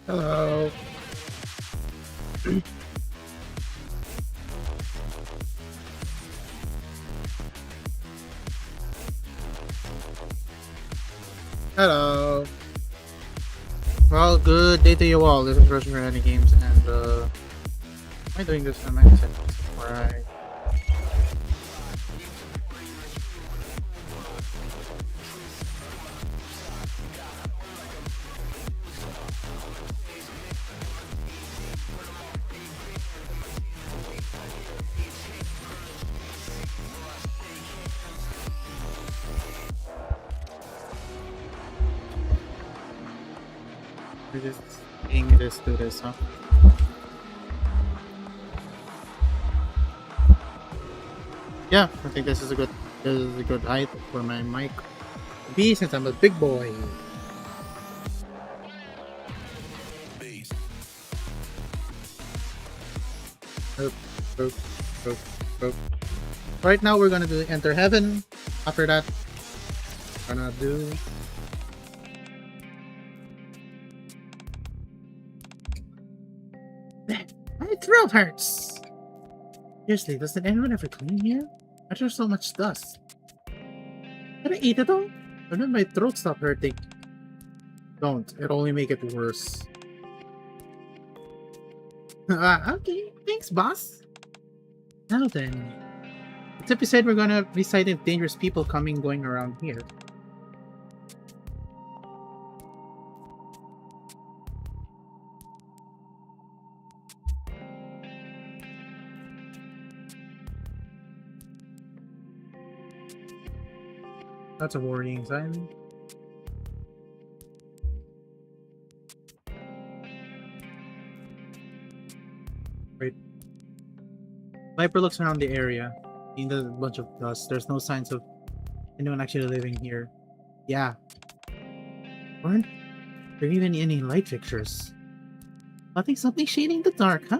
Hello. Hello. Well, good day to you all. This is Russian Reality Games, and am I doing this on my set? Right. We're just seeing this do this, huh? Yeah, I think this is a good height for my mic to be since I'm a big boy. Oop, oop, oop, oop. Right now we're gonna do Enter Heaven. After that, we're gonna do my throat hurts. Seriously, doesn't anyone ever clean here? Why there's so much dust? Can I eat it all? And then my throat stop hurting. Don't. It'll only make it worse. Okay. Thanks, boss. Now then. This episode we're gonna be citing dangerous people going around here. That's a warning sign. Wait. Viper looks around the area. Seeing a bunch of dust. There's no signs of anyone actually living here. Yeah. Weren't there even any light fixtures? Something shading the dark, huh?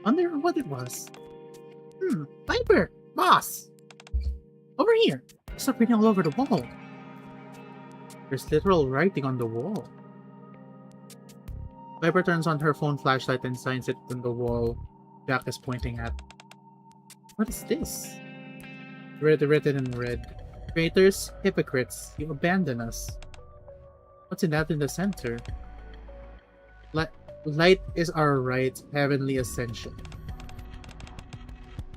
Wonder what it was. Viper! Boss! Over here! Stop reading all over the wall. There's literal writing on the wall. Viper turns on her phone flashlight and signs it on the wall Jack is pointing at. What is this? Written in red. Traitors, hypocrites, you abandon us. What's in that in the center? Light is our right, heavenly ascension. Do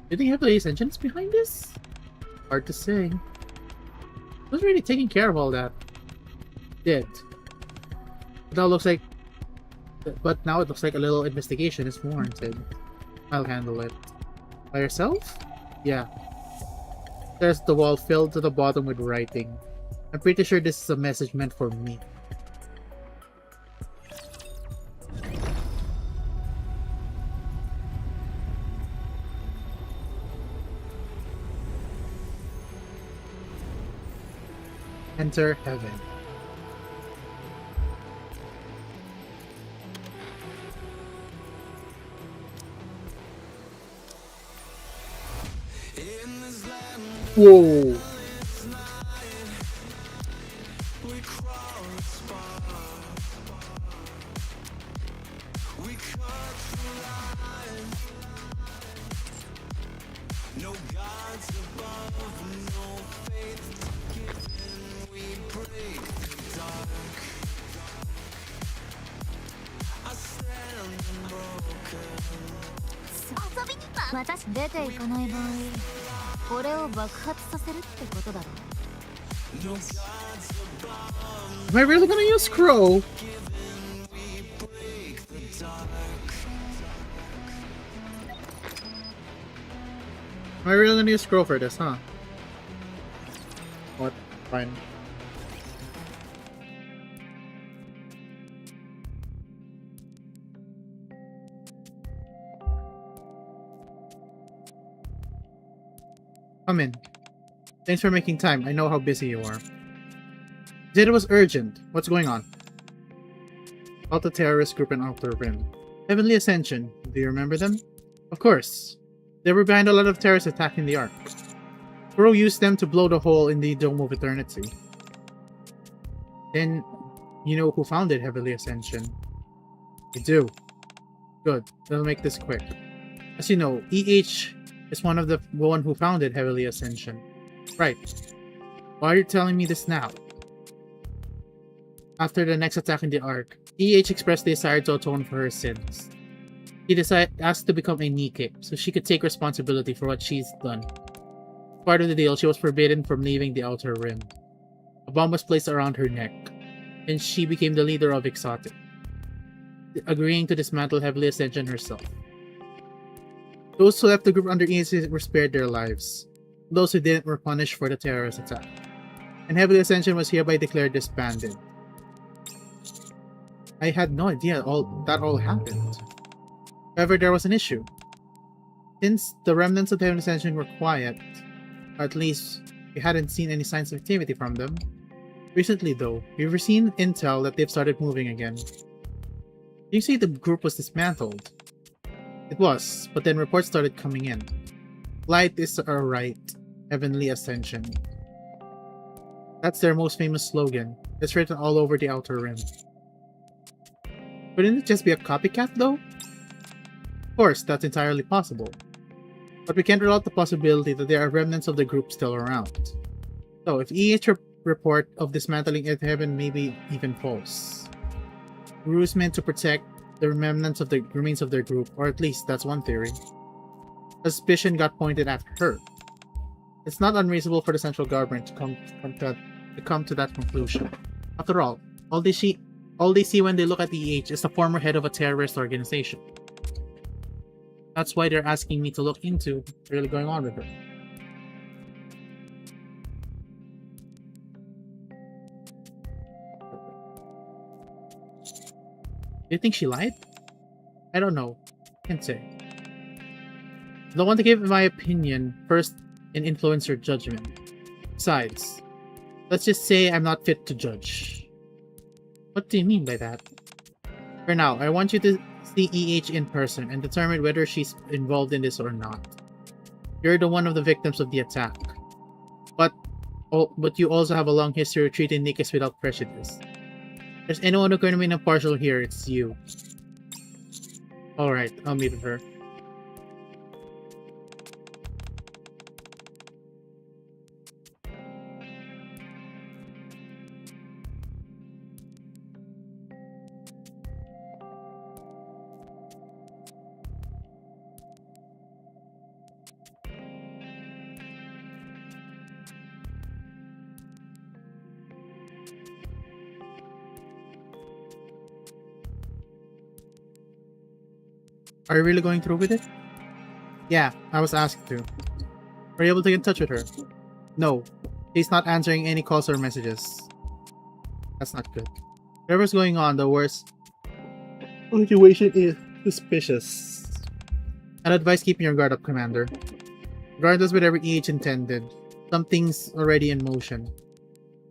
you think heavenly ascension is behind this? Hard to say. Who's really taking care of all that? Did. But now it looks like a little investigation is warranted. I'll handle it. By yourself? Yeah. There's the wall filled to the bottom with writing. I'm pretty sure this is a message meant for me. Enter heaven. Whoa! No gods above, no faith given, we break the dark. I stand unbroken. 遊びにか私出ていかない場合、これを爆発させるってことだろう。よし。Am I really gonna use Crow? Am I really gonna use Scroll for this, huh? What? Fine. Come in. Thanks for making time. I know how busy you are. You said it was urgent. What's going on? About the terrorist group in Outer Rim. Heavenly Ascension. Do you remember them? Of course. They were behind a lot of terrorists attacking the Ark. Crow used them to blow the hole in the Dome of Eternity. Then, you know who founded Heavenly Ascension? You do. Good. We'll make this quick. As you know, EH is one of the one who founded Heavenly Ascension. Right. Why are you telling me this now? After the next attack in the Ark, EH expressed the desire to atone for her sins. She asked to become a NIKKE, so she could take responsibility for what she's done. As part of the deal, she was forbidden from leaving the Outer Rim. A bomb was placed around her neck, and she became the leader of Exotic, agreeing to dismantle Heavenly Ascension herself. Those who left the group under EH were spared their lives. Those who didn't were punished for the terrorist attack. And Heavenly Ascension was hereby declared disbanded. I had no idea that all happened. However, there was an issue. Since the remnants of Heavenly Ascension were quiet, or at least we hadn't seen any signs of activity from them. Recently though, we've received intel that they've started moving again. You say the group was dismantled. It was, but then reports started coming in. Light is our right, Heavenly Ascension. That's their most famous slogan. It's written all over the Outer Rim. Wouldn't it just be a copycat though? Of course, that's entirely possible. But we can't rule out the possibility that there are remnants of the group still around. So, if EH report of dismantling Earth Heaven may be even false. Guru is meant to protect the remnants of the remains of their group, or at least that's one theory. Suspicion got pointed at her. It's not unreasonable for the central government to come to that conclusion. After all they see when they look at EH is the former head of a terrorist organization. That's why they're asking me to look into what's really going on with her. Do you think she lied? I don't know. Can't say. I don't want to give my opinion first and influence her judgment. Besides, let's just say I'm not fit to judge. What do you mean by that? For now, I want you to see EH in person and determine whether she's involved in this or not. You're the one of the victims of the attack. But you also have a long history of treating NIKKEs without prejudice. If there's anyone who's going to be impartial here, it's you. Alright, I'll meet with her. Are you really going through with it? Yeah, I was asked to. Were you able to get in touch with her? No, she's not answering any calls or messages. That's not good. Whatever's going on, the worst situation is suspicious. I'd advise keeping your guard up, Commander. Regardless whatever EH intended, something's already in motion.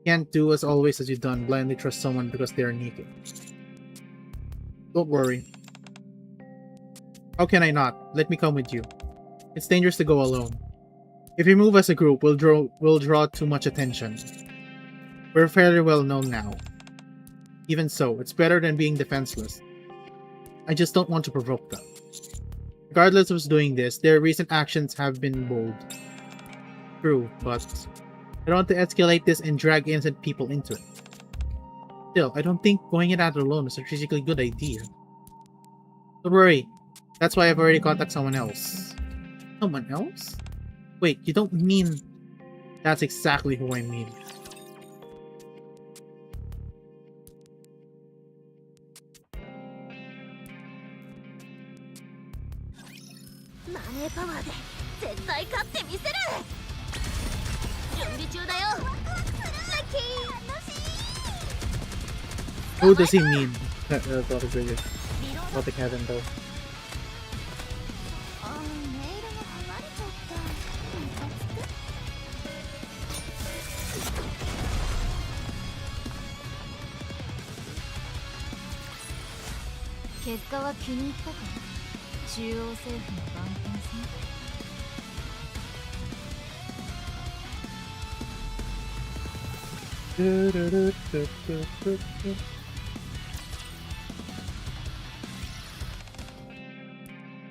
Can't do as always as you've done, blindly trust someone because they are NIKKE. Don't worry. How can I not? Let me come with you. It's dangerous to go alone. If we move as a group, we'll draw too much attention. We're fairly well known now. Even so, it's better than being defenseless. I just don't want to provoke them. Regardless of who's doing this, their recent actions have been bold. True, but I don't want to escalate this and drag innocent people into it. Still, I don't think going it out alone is a strategically good idea. Don't worry. That's why I've already contacted someone else. Someone else? Wait, you don't mean... That's exactly who I mean. Who does he mean? What the Kevin though.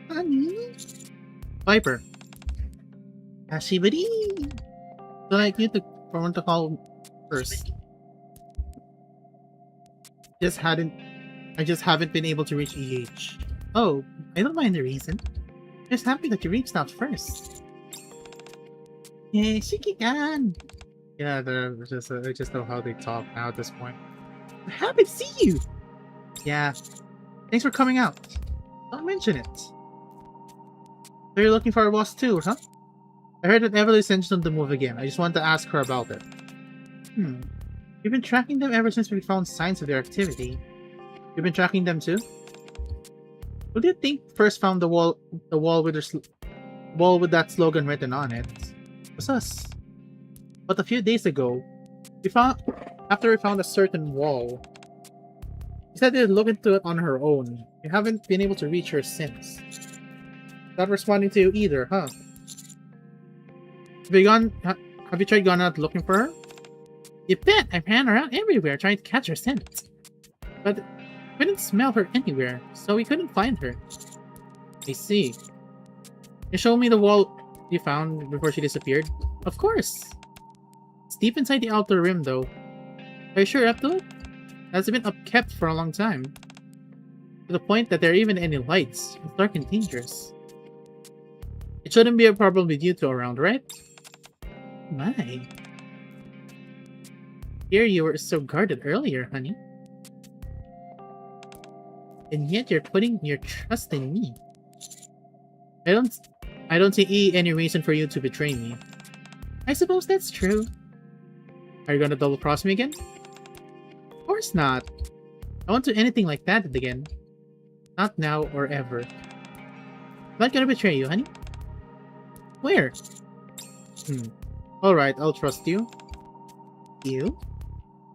Honey? Viper. Ashibari! So like you to want to call first. I just haven't been able to reach EH. Oh, I don't mind the reason. Just happy that you reached out first. Yay, Shikigan! Yeah, I just know how they talk now at this point. I'm happy to see you! Yeah, thanks for coming out. Don't mention it. So you're looking for a boss too, huh? I heard that Ascension on the move again. I just wanted to ask her about it. We've been tracking them ever since we found signs of their activity. You've been tracking them too? Who do you think first found the wall with that slogan written on it? It was us. But a few days ago, after we found a certain wall, she said they'd look into it on her own. We haven't been able to reach her since. Not responding to you either, huh? Have you tried going out looking for her? You bet! I ran around everywhere trying to catch her scent. But we didn't smell her anywhere, so we couldn't find her. I see. You showed me the wall you found before she disappeared? Of course! It's deep inside the outer rim, though. Are you sure you're up to it? It has been upkept for a long time. To the point that there are even any lights. It's dark and dangerous. It shouldn't be a problem with you two around, right? My. Here you were so guarded earlier, honey. And yet you're putting your trust in me. I don't see any reason for you to betray me. I suppose that's true. Are you gonna double-cross me again? Of course not. I won't do anything like that again. Not now or ever. I'm not gonna betray you, honey. Where? Alright, I'll trust you. You?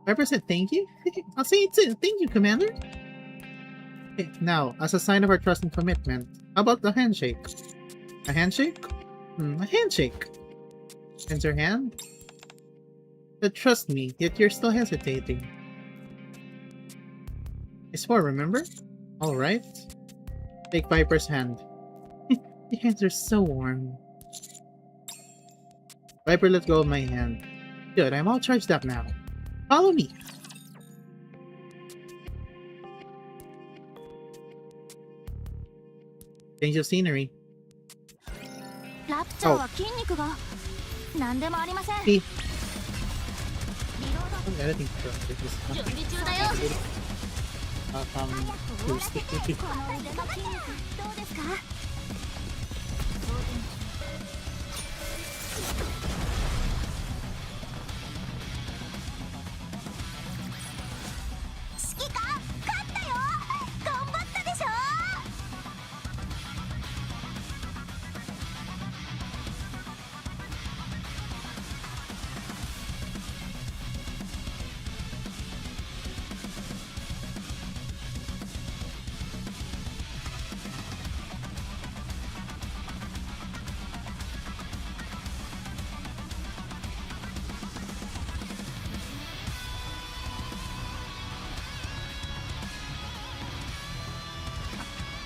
Viper said thank you? I'll say it too. Thank you, Commander. Okay, now, as a sign of our trust and commitment, how about the handshake? A handshake? A handshake. Sends her hand. But trust me, yet you're still hesitating. I swore, remember? Alright. Take Viper's hand. Your hands are so warm. Viper let go of my hand. Good, I'm all charged up now. Follow me. Change of scenery. Oh. See. Anything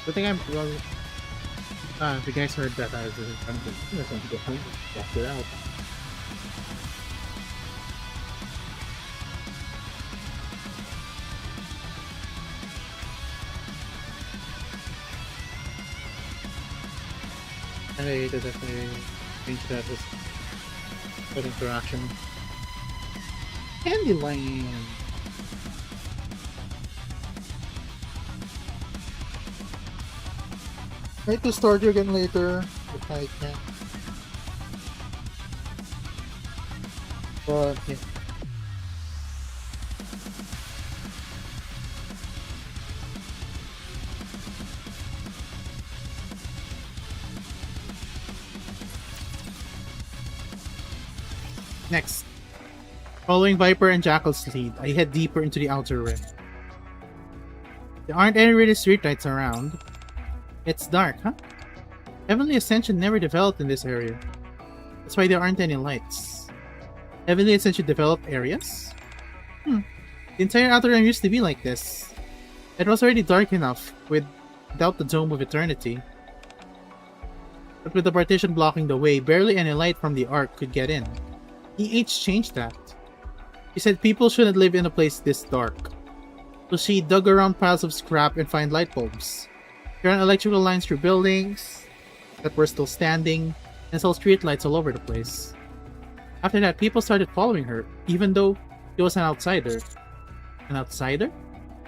I think I'm well. If you guys heard that, I was trying to get home. Check it out. Anyway, to definitely change that with good interaction. Candyland! I have to start you again later if I can. But yeah. Next. Following Viper and Jackal's lead, I head deeper into the outer rim. There aren't any really streetlights around. It's dark, huh? Heavenly Ascension never developed in this area. That's why there aren't any lights. Heavenly Ascension developed areas? The entire outer rim used to be like this. It was already dark enough without the Dome of Eternity. But with the partition blocking the way, barely any light from the ark could get in. EH changed that. She said people shouldn't live in a place this dark. So she dug around piles of scrap and found light bulbs. She ran electrical lines through buildings that were still standing, and saw street lights all over the place. After that, people started following her, even though she was an outsider. An outsider?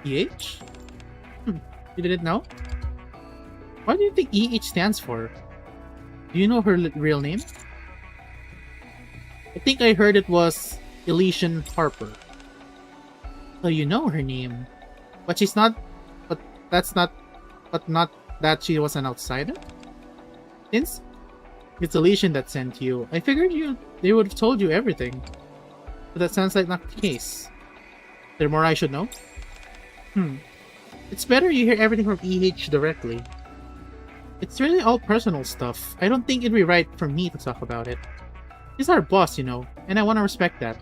EH? You didn't know? What do you think EH stands for? Do you know her real name? I think I heard it was Elysian Harper. So you know her name. But she's not... But that's not... But not that she was an outsider? Since it's Elysian that sent you, I figured they would have told you everything. But that sounds like not the case. Is there more I should know? It's better you hear everything from EH directly. It's really all personal stuff. I don't think it'd be right for me to talk about it. He's our boss, you know, and I want to respect that.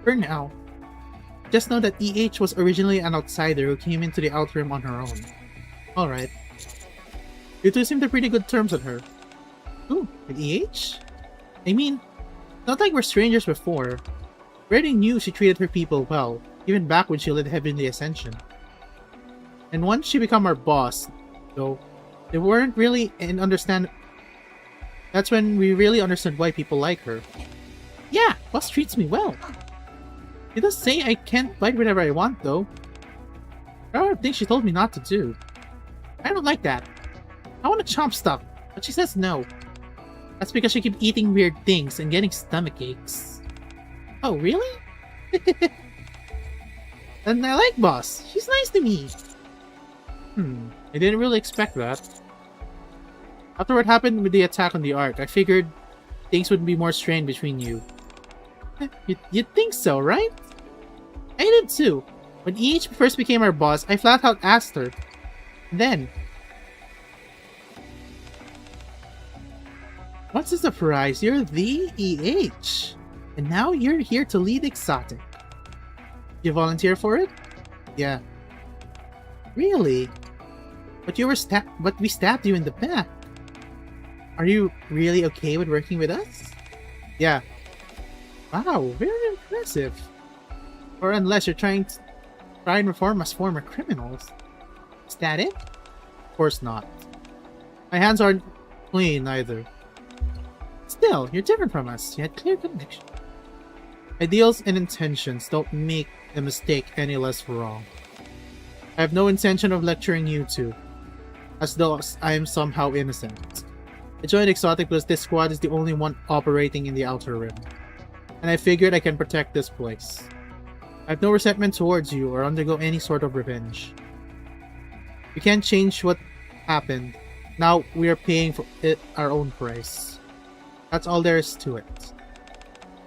For now, just know that EH was originally an outsider who came into the Outrim on her own. Alright. You two seem to pretty good terms with her. Ooh, with EH? I mean, not like we're strangers before. We already knew she treated her people well, even back when she led heavy in the Ascension. And once she became our boss, though, they weren't really that's when we really understood why people like her. Yeah, boss treats me well. He does say I can't bite whatever I want, though. There are things she told me not to do. I don't like that. I want to chomp stuff, but she says no. That's because she keeps eating weird things and getting stomach aches. Oh, really? And I like boss. She's nice to me. I didn't really expect that. After what happened with the attack on the Ark, I figured things would be more strained between you. You'd think so, right? I did too. When EH first became our boss, I flat out asked her. Then... What's the surprise? You're the EH. And now you're here to lead Exotic. You volunteer for it? Yeah. Really? But we stabbed you in the back. Are you really okay with working with us? Yeah. Wow, very impressive. Or unless you're trying to and reform us former criminals. Is that it? Of course not. My hands aren't clean either. Still, you're different from us. You had clear connection. Ideals and intentions don't make a mistake any less wrong. I have no intention of lecturing you two, as though I am somehow innocent. I joined Exotic because this squad is the only one operating in the Outer Rim, and I figured I can protect this place. I have no resentment towards you or undergo any sort of revenge. We can't change what happened. Now we are paying for it our own price. That's all there is to it.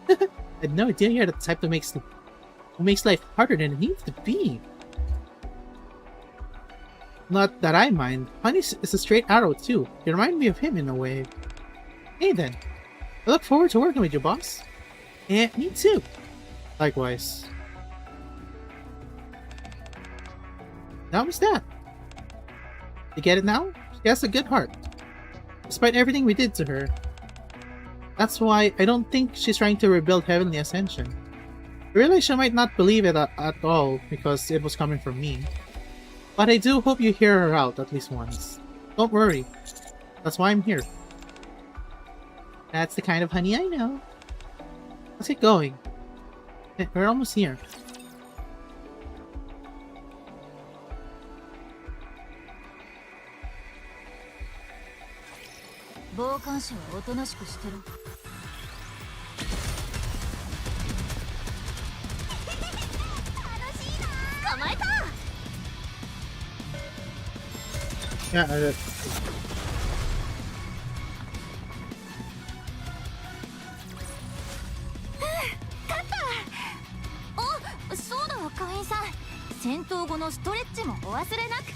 I had no idea you're the type that makes life harder than it needs to be. Not that I mind. Honey is a straight arrow too. You remind me of him in a way. Hey then. I look forward to working with you, boss. Yeah, me too. Likewise. That was that. You get it now? She has a good heart. Despite everything we did to her. That's why I don't think she's trying to rebuild Heavenly Ascension. I realize she might not believe it at all because it was coming from me. But I do hope you hear her out at least once. Don't worry. That's why I'm here. That's the kind of honey I know. Let's get going. We're almost here. Yeah, そうだ、会員さん。戦闘後のストレッチもお忘れなく。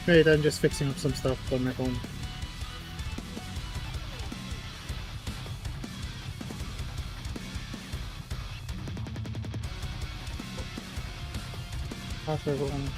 Right, I'm just fixing up some stuff on my phone. How's everyone?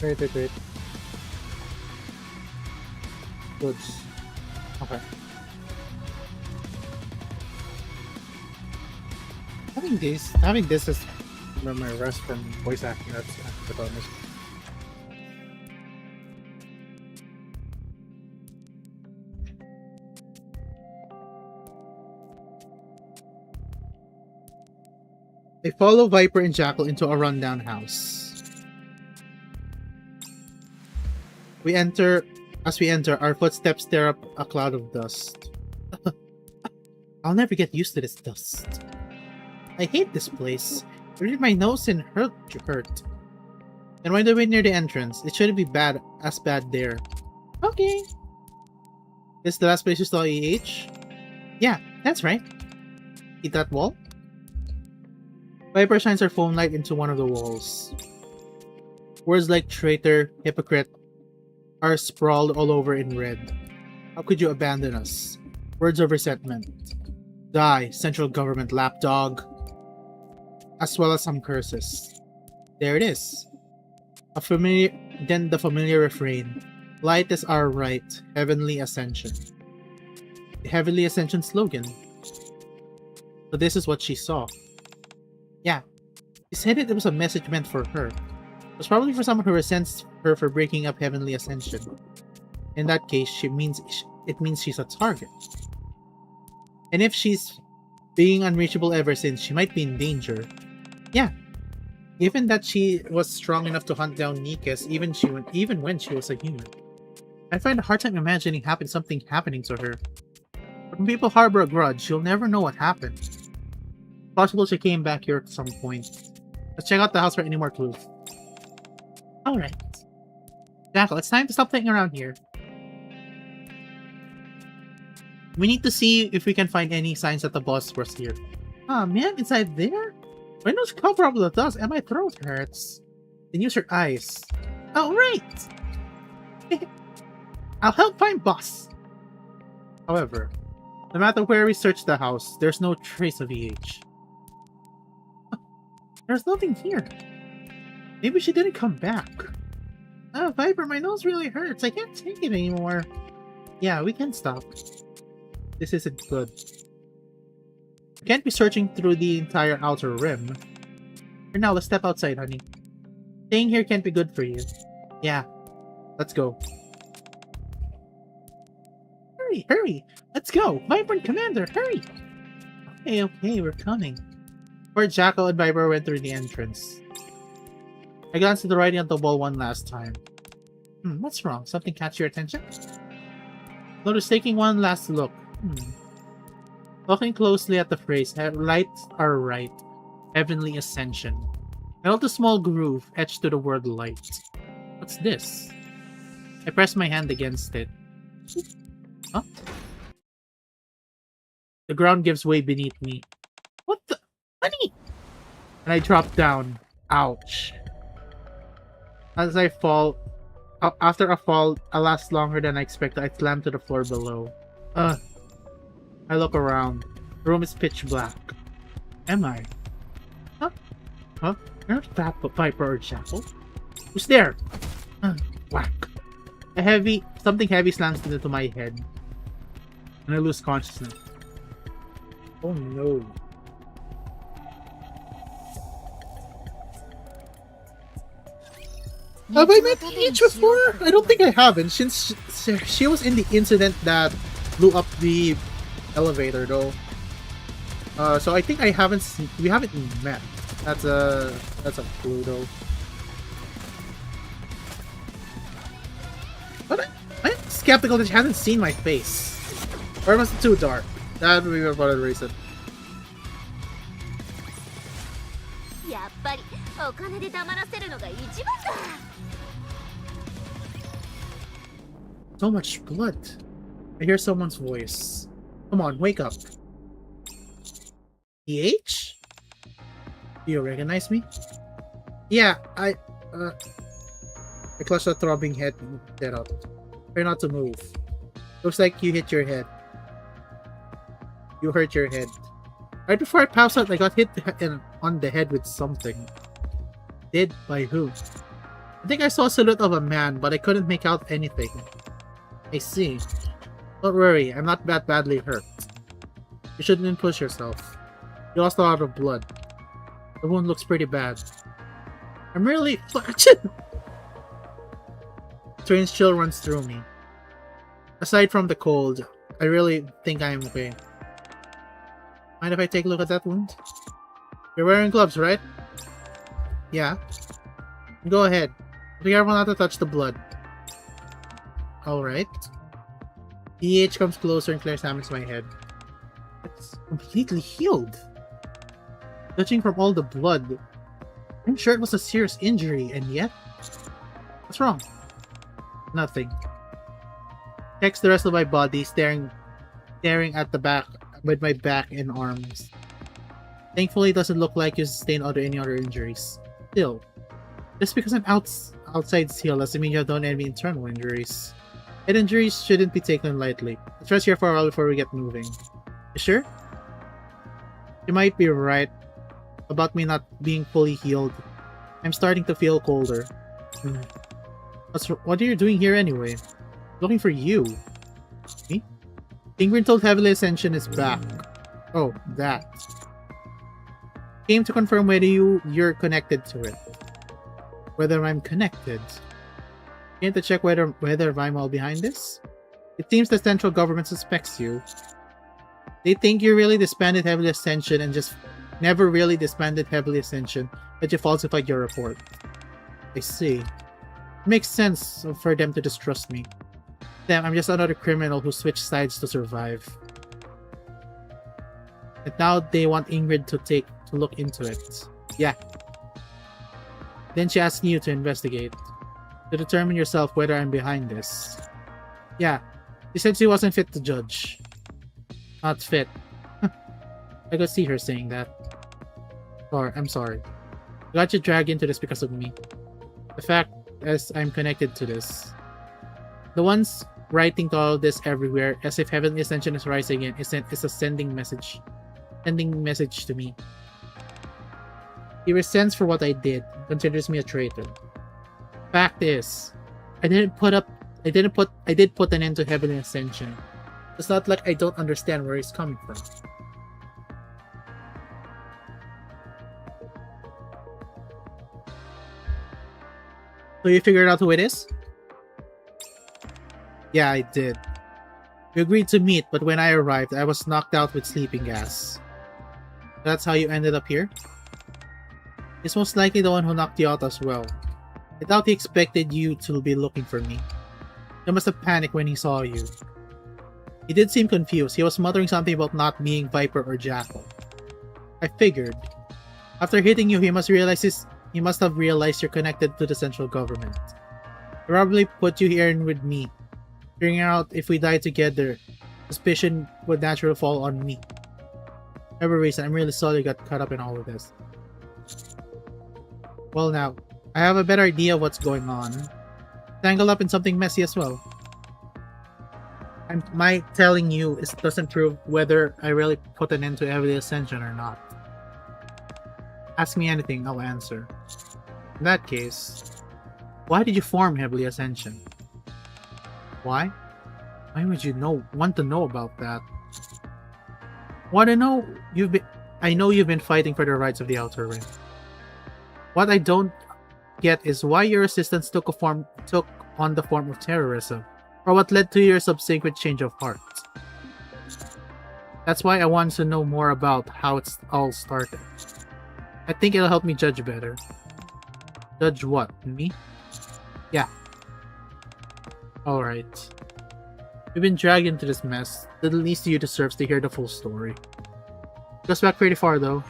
Wait. Goods. Okay. Having this is my rest from voice acting. That's kind of the bonus. They follow Viper and Jackal into a rundown house. As we enter, our footsteps stir up a cloud of dust. I'll never get used to this dust. I hate this place. It really my nose and hurt. And when we're near the entrance, it shouldn't be as bad there. Okay. This is the last place you saw EH? Yeah, that's right. See that wall? Viper shines her phone light into one of the walls. Words like traitor, hypocrite, are sprawled all over in red. How could you abandon us? Words of resentment. Die, central government lapdog. As well as some curses. There it is. Then the familiar refrain. Light is our right, heavenly ascension. The heavenly ascension slogan. So this is what she saw. Yeah, she said it was a message meant for her. It was probably for someone who resents her for breaking up heavenly ascension. In that case, it means she's a target. And if she's being unreachable ever since, she might be in danger. Yeah. Given that she was strong enough to hunt down NIKKE even when she was a human. I find a hard time imagining something happening to her. When people harbor a grudge, she'll never know what happened. Possible she came back here at some point. Let's check out the house for any more clues. Alright. Jackal, it's time to stop playing around here. We need to see if we can find any signs that the boss was here. Ah, man, inside there? Windows cover up the dust and my throat hurts. Then use your eyes. Oh, right! I'll help find boss. However, no matter where we search the house, there's no trace of EH. There's nothing here. Maybe she didn't come back. Oh, Viper, my nose really hurts. I can't take it anymore. Yeah, we can stop. This isn't good. We can't be searching through the entire outer rim. For now, let's step outside, honey. Staying here can't be good for you. Yeah, let's go. Hurry! Let's go! Vibrant Commander, hurry! Okay, we're coming. Where Jackal and Viper went through the entrance. I glanced at the writing on the wall one last time. What's wrong? Something catch your attention? Notice taking one last look. Looking closely at the phrase, light are right, heavenly ascension. I felt a small groove etched to the word light. What's this? I pressed my hand against it. Huh? The ground gives way beneath me. What the? Honey! And I drop down. Ouch. As I fall, after a fall, I last longer than I expected. I slammed to the floor below. I look around. The room is pitch black. Am I? Huh? You're not that Viper or Jackal. Who's there? Whack. Something heavy slams into my head. And I lose consciousness. Oh no. Have I met EH before? I don't think I haven't, since she was in the incident that blew up the elevator, though. So I think I haven't we haven't met. That's a clue though. But I'm skeptical that she hasn't seen my face. Or was it too dark? That would be about the reason. やっぱりお金で黙らせるのが一番だ。 So much blood. I hear someone's voice. Come on, wake up. PH? Do you recognize me? Yeah, I clutched a throbbing head and get up. Try not to move. Looks like you hit your head. You hurt your head. Right before I passed out, I got hit on the head with something. Did? By who? I think I saw a silhouette of a man, but I couldn't make out anything. I see. Don't worry, I'm not that badly hurt. You shouldn't push yourself. You lost a lot of blood. The wound looks pretty bad. I'm really... Strange chill runs through me. Aside from the cold, I really think I'm okay. Mind if I take a look at that wound? You're wearing gloves, right? Yeah. Go ahead. Be careful not to touch the blood. Alright. PH comes closer and Claire examines my head. It's completely healed. Judging from all the blood, I'm sure it was a serious injury, and yet... What's wrong? Nothing. Checks the rest of my body, staring at the back with my back and arms. Thankfully, it doesn't look like you sustained any other injuries. Still, just because I'm outside healed doesn't mean you have done any internal injuries. Head injuries shouldn't be taken lightly. Let's rest here for a while before we get moving. You sure? You might be right about me not being fully healed. I'm starting to feel colder. What are you doing here anyway? Looking for you. Me? Ingrid told Heavenly Ascension is back. Oh, that. Came to confirm whether you're connected to it. Whether I'm connected. Came to check whether I'm all behind this? It seems the central government suspects you. They think you really disbanded Heavenly Ascension and just never really disbanded Heavenly Ascension, but you falsified your report. I see. It makes sense for them to distrust me. Damn, I'm just another criminal who switched sides to survive. And now they want Ingrid to look into it. Yeah. Then she asked you to investigate. To determine yourself whether I'm behind this. Yeah. She said she wasn't fit to judge. Not fit. I could see her saying that. I'm sorry. I got you dragged into this because of me. The fact is I'm connected to this. The ones writing to all this everywhere as if Heavenly Ascension is rising again is a sending message to me. He resents for what I did, considers me a traitor. Fact is, I did put an end to Heavenly Ascension. It's not like I don't understand where he's coming from. So you figured out who it is? Yeah, I did. We agreed to meet, but when I arrived, I was knocked out with sleeping gas. That's how you ended up here? He's most likely the one who knocked you out as well. I doubt he expected you to be looking for me. He must have panicked when he saw you. He did seem confused. He was muttering something about not being Viper or Jackal. I figured. After hitting you, he must have realized you're connected to the central government. He probably put you here with me. Figuring out if we die together, suspicion would naturally fall on me. For every reason, I'm really sorry you got caught up in all of this. Well now, I have a better idea of what's going on. Tangled up in something messy as well. And my telling you doesn't prove whether I really put an end to Heavenly Ascension or not. Ask me anything, I'll answer. In that case, why did you form Heavenly Ascension? Why? Why would you want to know about that? Want to know? I know you've been fighting for the rights of the Outer Rim. What I don't get is why your resistance took on the form of terrorism, or what led to your subsequent change of heart. That's why I want to know more about how it's all started. I think it'll help me judge better. Judge what? Me? Yeah. Alright. We've been dragged into this mess. At least you deserves to hear the full story. Goes back pretty far though.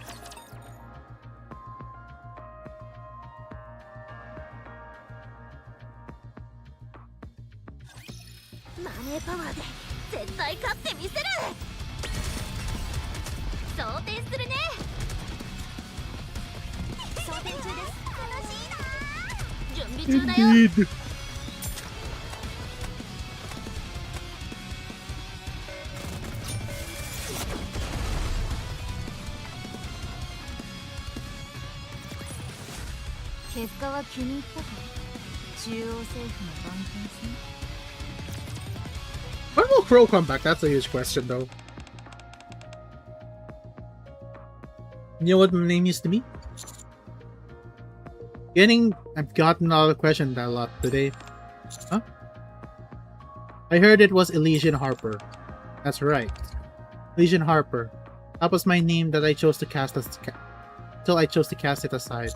Indeed. When will Crow come back? That's a huge question though. You know what my name used to be? I've gotten another question that a lot today. Huh? I heard it was Elysian Harper. That's right. Elysian Harper. That was my name that I chose to cast till I chose to cast it aside.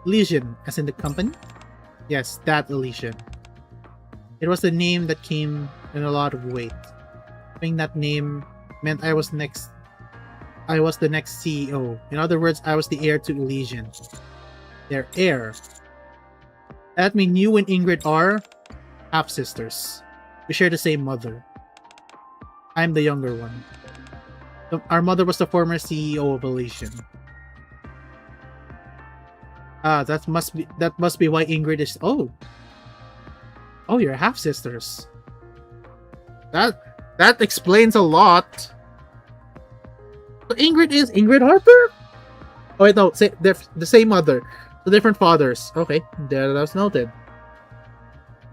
Elysian, as in the company? Yes, that Elysian. It was the name that came in a lot of weight. Having that name meant I was the next CEO. In other words, I was the heir to Elysian. Their heir. That means you and Ingrid are half-sisters. We share the same mother. I'm the younger one. Our mother was the former CEO of Elysian. Ah, that must be why Ingrid is. Oh, you're half-sisters. That explains a lot. So Ingrid Harper? Oh wait, no, they're the same mother. The different fathers. Okay, that's noted.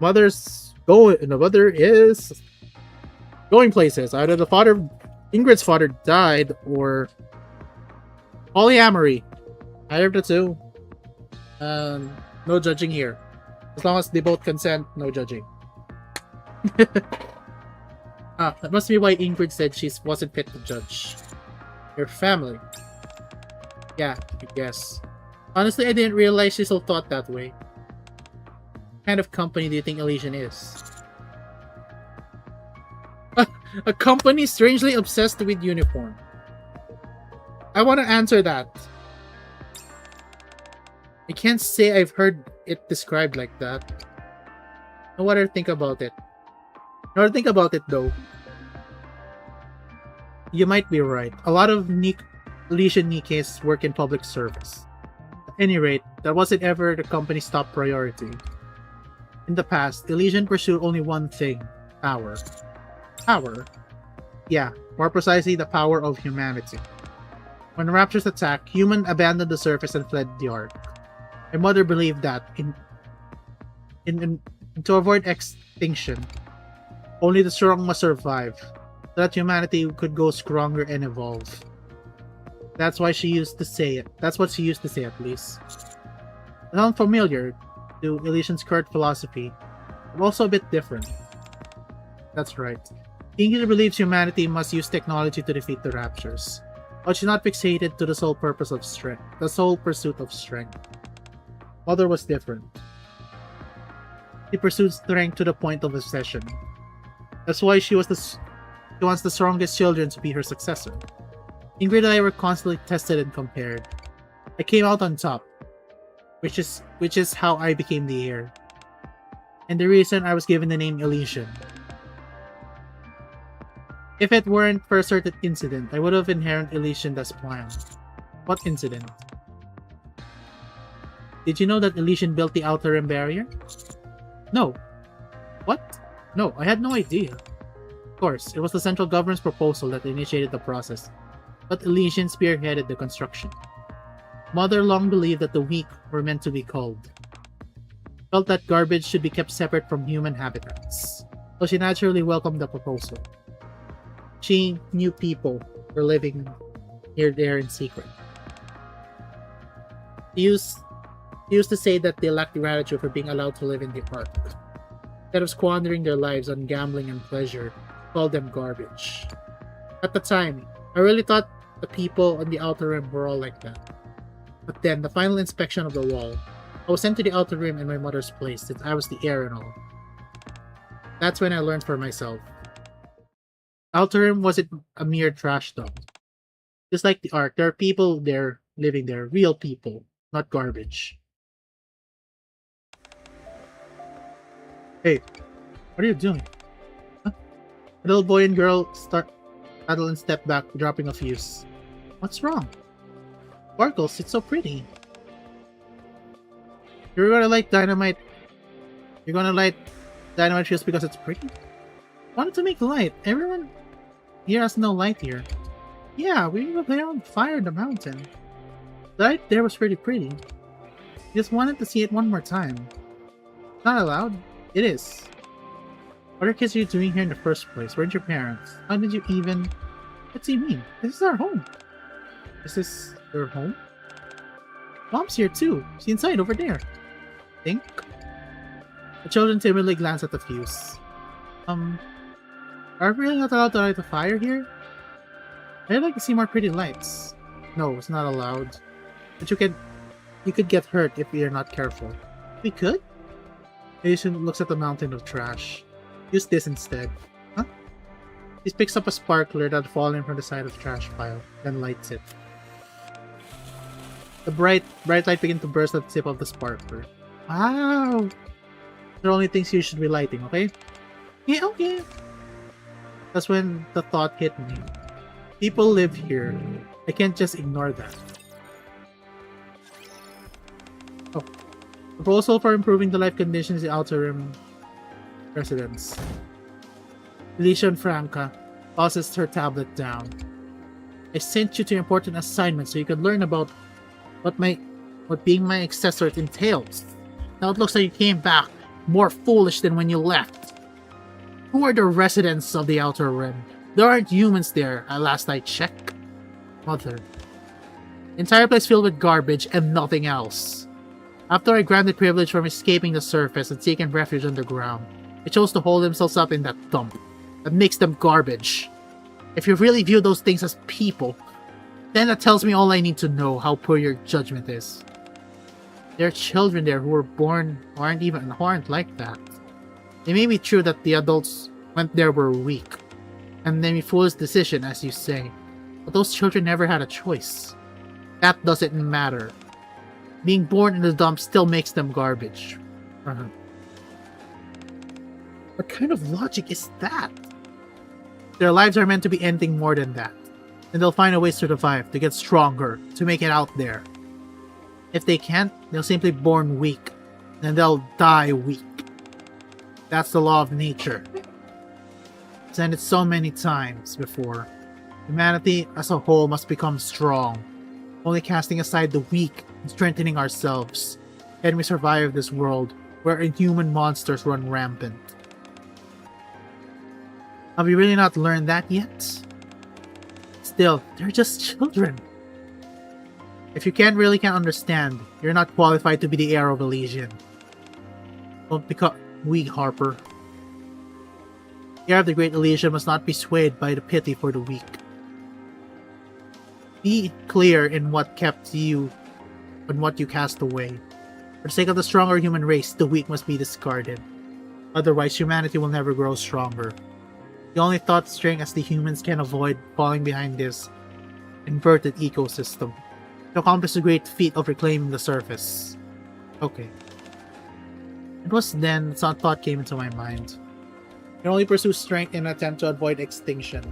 The mother is going places. Either Ingrid's father died, or polyamory. Either of the two. No judging here. As long as they both consent, no judging. That must be why Ingrid said she wasn't fit to judge. Your family. Yeah, I guess. Honestly, I didn't realize she still thought that way. What kind of company do you think Elysian is? A company strangely obsessed with uniform. I want to answer that. I can't say I've heard it described like that. No what I think about it. No, think about it though. You might be right. A lot of Elysian NIKKEs work in public service. At any rate, that wasn't ever the company's top priority. In the past, Elysian pursued only one thing: power. Power? Yeah, more precisely the power of humanity. When raptors attacked, humans abandoned the surface and fled the Ark. My mother believed that to avoid extinction, only the strong must survive, so that humanity could go stronger and evolve. That's why she used to say it. That's what she used to say, at least. It sounds familiar to Elysian's current philosophy, but also a bit different. That's right. Ingrid believes humanity must use technology to defeat the raptors, but she's not fixated to the sole pursuit of strength. Mother was different. She pursued strength to the point of obsession. That's why she wants the strongest children to be her successor. Ingrid and I were constantly tested and compared. I came out on top, which is how I became the heir, and the reason I was given the name Elysian. If it weren't for a certain incident, I would have inherited Elysian as planned. What incident? Did you know that Elysian built the Outer Rim barrier? No. What? No, I had no idea. Of course, it was the central government's proposal that initiated the process, but Elysian spearheaded the construction. Mother long believed that the weak were meant to be culled. Felt that garbage should be kept separate from human habitats, so she naturally welcomed the proposal. She knew people were living here there in secret. He used to say that they lacked gratitude for being allowed to live in the Ark. Instead of squandering their lives on gambling and pleasure, called them garbage. At the time, I really thought the people on the outer rim were all like that. But then, the final inspection of the wall, I was sent to the outer rim in my mother's place since I was the heir and all. That's when I learned for myself. Outer rim wasn't a mere trash dump. Just like the Ark, there are people there living there, real people, not garbage. Hey, what are you doing? Huh? A little boy and girl paddle and step back, dropping a fuse. What's wrong? Sparkles, it's so pretty. You're gonna light dynamite. You're gonna light dynamite just because it's pretty? Wanted to make light. Everyone here has no light here. Yeah, we were there on fire in the mountain. The light there was pretty. Just wanted to see it one more time. Not allowed? It is. What are kids you doing here in the first place? Where'd your parents? How did you even... What do you mean? This is our home. Is this your home? Mom's here too. She's inside over there. Think? The children timidly glance at the fuse. Are we really not allowed to light a fire here? I'd like to see more pretty lights. No, it's not allowed. But you could get hurt if you're not careful. We could? Asian looks at the mountain of trash. Use this instead. Huh? He picks up a sparkler that fallen from the side of the trash pile, then lights it. The bright light begins to burst at the tip of the sparkler. Wow! There are only things you should be lighting, okay? Yeah, okay. That's when the thought hit me. People live here. I can't just ignore that. Oh. Proposal for improving the life conditions in Outer Rim residents. Alicia Franca tosses her tablet down. I sent you to important assignment so you could learn about what being my successor entails. Now it looks like you came back more foolish than when you left. Who are the residents of the Outer Rim? There aren't humans there, at last I checked. Mother. The entire place filled with garbage and nothing else. After I granted privilege from escaping the surface and taking refuge underground, they chose to hold themselves up in that dump. That makes them garbage. If you really view those things as people, then that tells me all I need to know how poor your judgment is. There are children there who were born who aren't like that. It may be true that the adults went there were weak, and they made foolish decision, as you say, but those children never had a choice. That doesn't matter. Being born in the dump still makes them garbage. What kind of logic is that? Their lives are meant to be anything more than that. And they'll find a way to survive, to get stronger, to make it out there. If they can't, they'll simply be born weak. And they'll die weak. That's the law of nature. I've said it so many times before. Humanity as a whole must become strong. Only casting aside the weak and strengthening ourselves can we survive this world where inhuman monsters run rampant. Have you really not learned that yet? Still, they're just children. If you can't understand, you're not qualified to be the heir of Elysian. Don't become weak, Harper. The heir of the great Elysian must not be swayed by the pity for the weak. Be clear in what kept you and what you cast away. For the sake of the stronger human race, the weak must be discarded. Otherwise, humanity will never grow stronger. The only thought string as the humans can avoid falling behind this inverted ecosystem to accomplish the great feat of reclaiming the surface. Okay. It was then that some thought came into my mind. You can only pursue strength in an attempt to avoid extinction.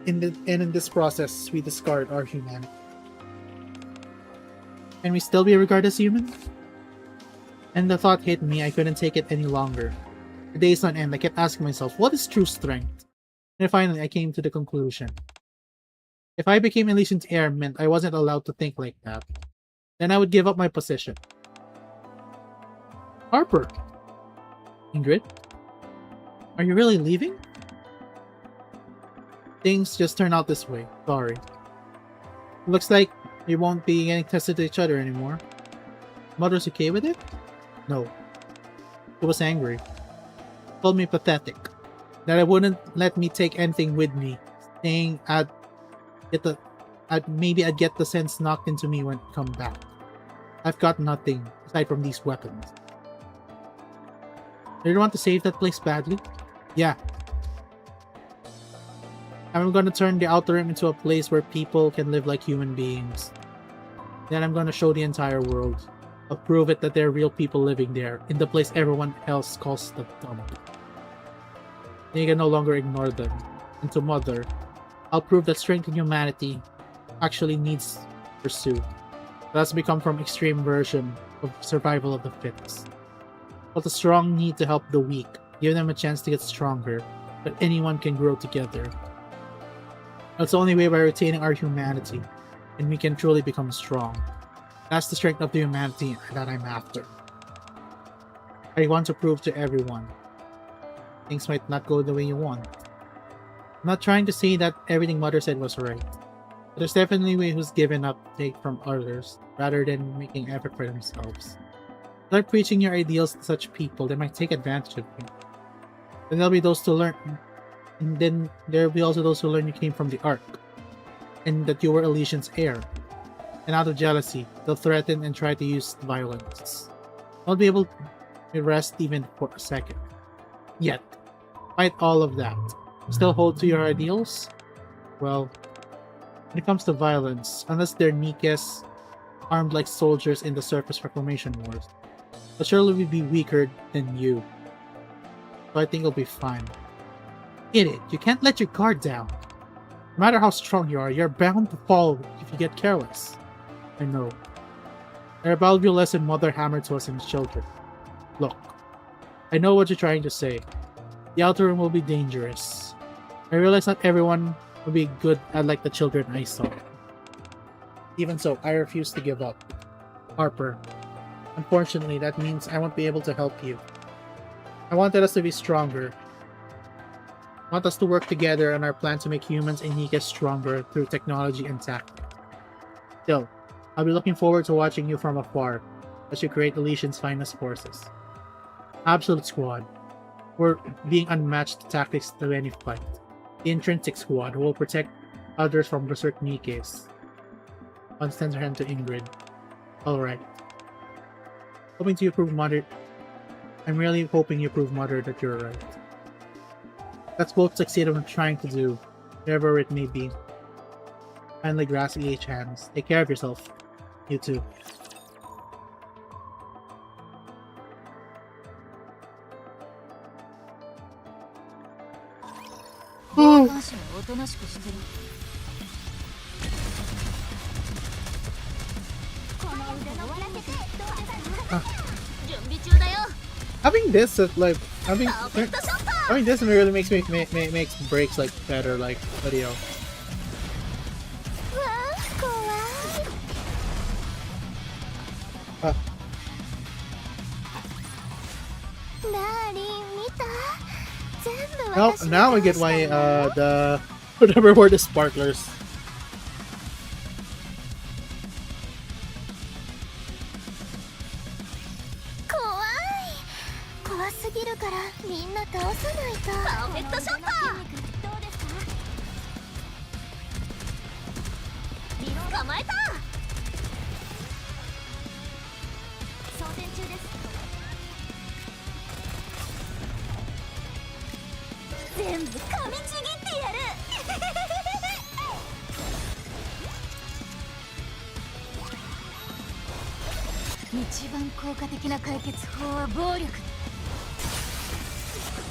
In this process, we discard our humanity. Can we still be regarded as human? And the thought hit me, I couldn't take it any longer. For days on end, I kept asking myself, what is true strength? And finally, I came to the conclusion. If I became Elysian's heir meant I wasn't allowed to think like that, then I would give up my position. Harper! Ingrid? Are you really leaving? Things just turned out this way. Sorry. Looks like we won't be getting tested to each other anymore. Mother's okay with it? No. She was angry. Called me pathetic. that it wouldn't let me take anything with me, saying maybe I'd get the sense knocked into me when I come back. I've got nothing aside from these weapons. Do you want to save that place badly? Yeah. I'm gonna turn the Outer Rim into a place where people can live like human beings. Then I'm gonna show the entire world. I'll prove it that there are real people living there, in the place everyone else calls the dump. Then you can no longer ignore them. And to Mother, I'll prove that strength in humanity actually needs pursuit. That's become from extreme version of survival of the fittest. But the strong need to help the weak, give them a chance to get stronger, but anyone can grow together. That's the only way by retaining our humanity, and we can truly become strong. That's the strength of the humanity that I'm after. I want to prove to everyone. Things might not go the way you want. I'm not trying to say that everything Mother said was right. But there's definitely a way who's given up take from others, rather than making effort for themselves. Start preaching your ideals to such people, they might take advantage of you. Then there'll be those to learn, and then there'll be also those who learn you came from the Ark, and that you were Elysian's heir. And out of jealousy, they'll threaten and try to use violence. Won't be able to rest even for a second. Yet, despite all of that, still hold to your ideals? Well, when it comes to violence, unless they're NIKKEs, armed like soldiers in the Surface Reclamation Wars, they'll surely be weaker than you. So I think it'll be fine. Get it, you can't let your guard down. No matter how strong you are, you're bound to fall if you get careless. I know. They're a valuable lesson Mother hammered to us in children. Look, I know what you're trying to say. The Outer Rim will be dangerous. I realize not everyone will be good at like the children I saw. Even so, I refuse to give up. Harper, unfortunately, that means I won't be able to help you. I wanted us to be stronger. I want us to work together on our plan to make humans and NIKKE stronger through technology and tactics. Still, I'll be looking forward to watching you from afar as you create Elysian's finest forces. Absolute Squad. We're being unmatched tactics to any fight. The Intrinsic Squad, who will protect others from berserk NIKKEs. One sends her hand to Ingrid. Alright. Hoping to prove Mother. I'm really hoping you prove Mother that you're right. Let's both succeed in what we're trying to do, whatever it may be. Finally grasp each hands. Take care of yourself. You too. Oh. Having this having this really makes me makes breaks like better, like video. Well, now I get why the whatever were the sparklers.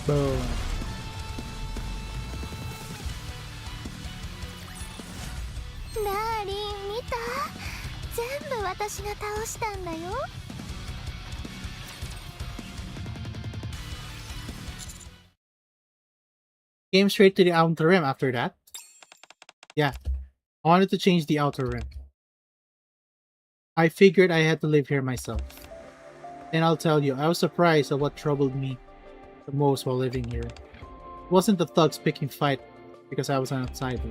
Boom. Came straight to the Outer Rim after that. Yeah, I wanted to change the Outer Rim. I figured I had to live here myself. And I'll tell you, I was surprised at what troubled me the most while living here. It wasn't the thugs picking fight because I was an outsider,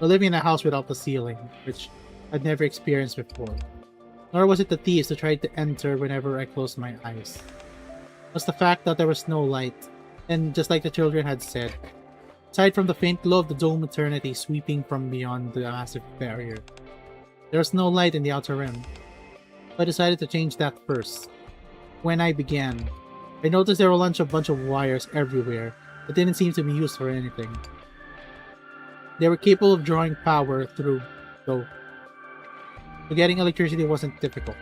but living in a house without a ceiling, which I'd never experienced before. Nor was it the thieves that tried to enter whenever I closed my eyes. It was the fact that there was no light, And just like the children had said, aside from the faint glow of the dome eternity sweeping from beyond the massive barrier, there was no light in the outer rim. So I decided to change that first. When I began, I noticed there were a bunch of wires everywhere that didn't seem to be used for anything. They were capable of drawing power through, though. So getting electricity wasn't difficult.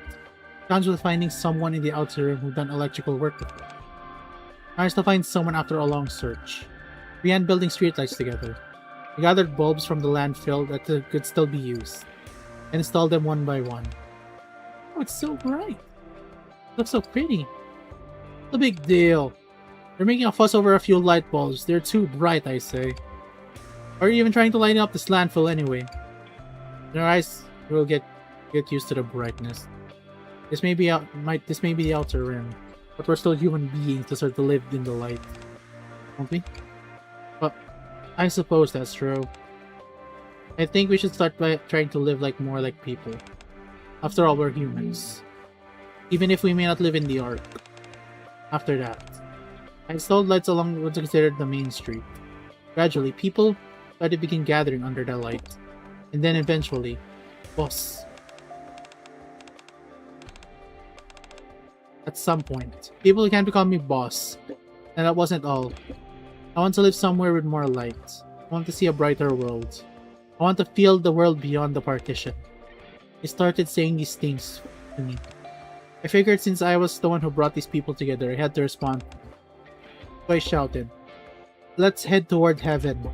The challenge was finding someone in the outer rim who'd done electrical work before. I managed to find someone after a long search. We began building streetlights together. We gathered bulbs from the landfill that could still be used, and installed them one by one. Oh, it's so bright! It looks so pretty. No big deal. They're making a fuss over a few light bulbs. They're too bright, I say. Or are you even trying to lighten up this landfill anyway? In our eyes, we'll get used to the brightness. This may be the outer rim, but we're still human beings to sort of live in the light, won't we? But I suppose that's true. I think we should start by trying to live more like people. After all, we're humans. Even if we may not live in the Ark. After that, I installed lights along what's considered the main street. Gradually, people started begin gathering under the light. And then eventually, boss. At some point, people began to call me boss. And that wasn't all. I want to live somewhere with more light. I want to see a brighter world. I want to feel the world beyond the partition. He started saying these things to me. I figured since I was the one who brought these people together, I had to respond. So I shouted, "Let's head toward heaven.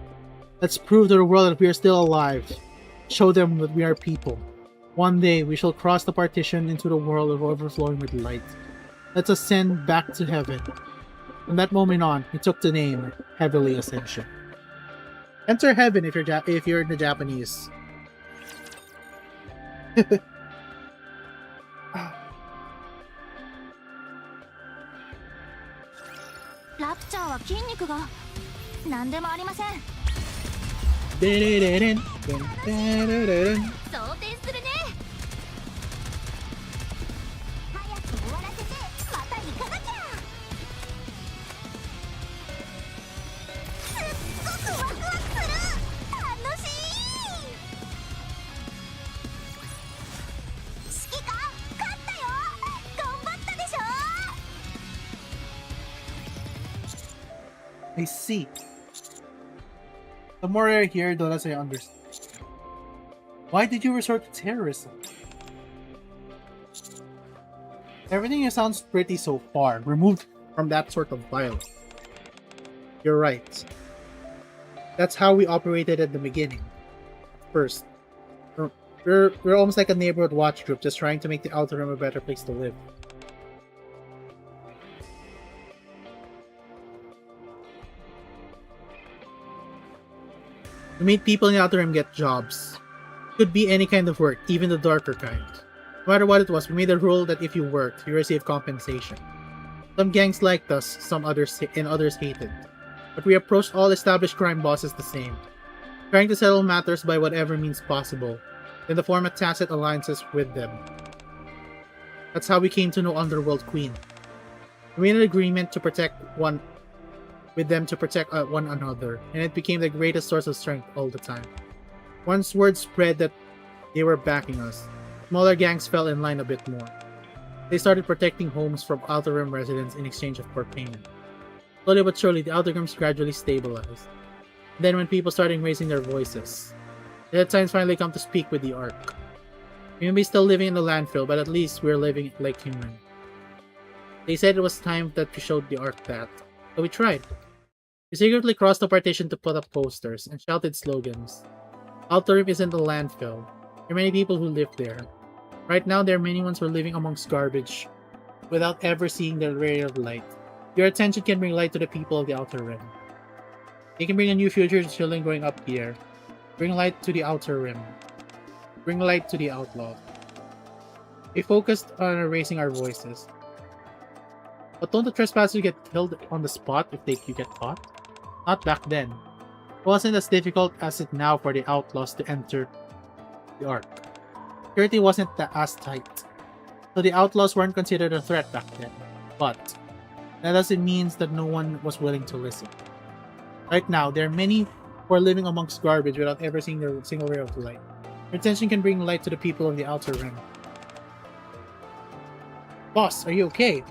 Let's prove to the world that we are still alive. Show them that we are people. One day, we shall cross the partition into the world of overflowing with light. Let's ascend back to heaven." From that moment on, he took the name Heavenly Ascension. Enter heaven if you're in the Japanese. ラプチャーは筋肉が何でもありません。デレレレンデンデレレレン。装填するね。早く終わらせてまた行かなきゃ。すっごくワクワクする。楽しい。指揮官、勝ったよ。頑張ったでしょ。 I see. The more I hear, the less I understand. Why did you resort to terrorism? Everything sounds pretty so far, removed from that sort of violence. You're right. That's how we operated at the beginning. First, we're almost like a neighborhood watch group just trying to make the Outer Rim a better place to live. We made people in the Outer Rim get jobs. Could be any kind of work, even the darker kind. No matter what it was, we made a rule that if you worked, you received compensation. Some gangs liked us, some others hated. But we approached all established crime bosses the same, trying to settle matters by whatever means possible, in the form of tacit alliances with them. That's how we came to know Underworld Queen. We made an agreement to protect one another, and it became the greatest source of strength all the time. Once word spread that they were backing us, smaller gangs fell in line a bit more. They started protecting homes from Outer Rim residents in exchange for payment. Slowly but surely, the Outer Rims gradually stabilized. Then when people started raising their voices, they had times finally come to speak with the Ark. We may be still living in the landfill, but at least we're living like human. They said it was time that we showed the Ark that, so we tried. We secretly crossed the partition to put up posters and shouted slogans. Outer Rim isn't a landfill. There are many people who live there. Right now, there are many ones who are living amongst garbage, without ever seeing the ray of light. Your attention can bring light to the people of the Outer Rim. They can bring a new future to children growing up here. Bring light to the Outer Rim. Bring light to the outlaws. We focused on raising our voices. But don't the trespassers get killed on the spot if you get caught? Not back then. It wasn't as difficult as it now for the outlaws to enter the Ark. Security wasn't as tight, so the outlaws weren't considered a threat back then. But That doesn't mean that no one was willing to listen. Right now, there are many who are living amongst garbage without ever seeing a single ray of light. Your attention can bring light to the people of the outer rim. Boss, are you okay?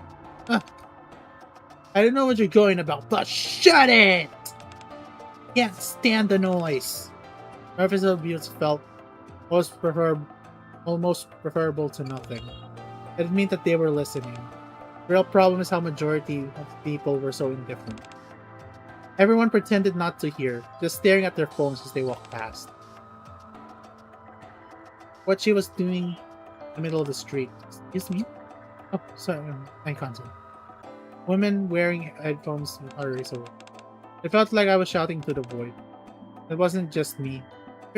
Huh. I don't know what you're going about, but shut it! Can't stand the noise. Surface abuse felt almost preferable to nothing. It didn't mean that they were listening. The real problem is how majority of people were so indifferent. Everyone pretended not to hear, just staring at their phones as they walked past. What she was doing in the middle of the street. Excuse me? Oh, sorry, I can't. Women wearing headphones are so. It felt like I was shouting to the void. It wasn't just me.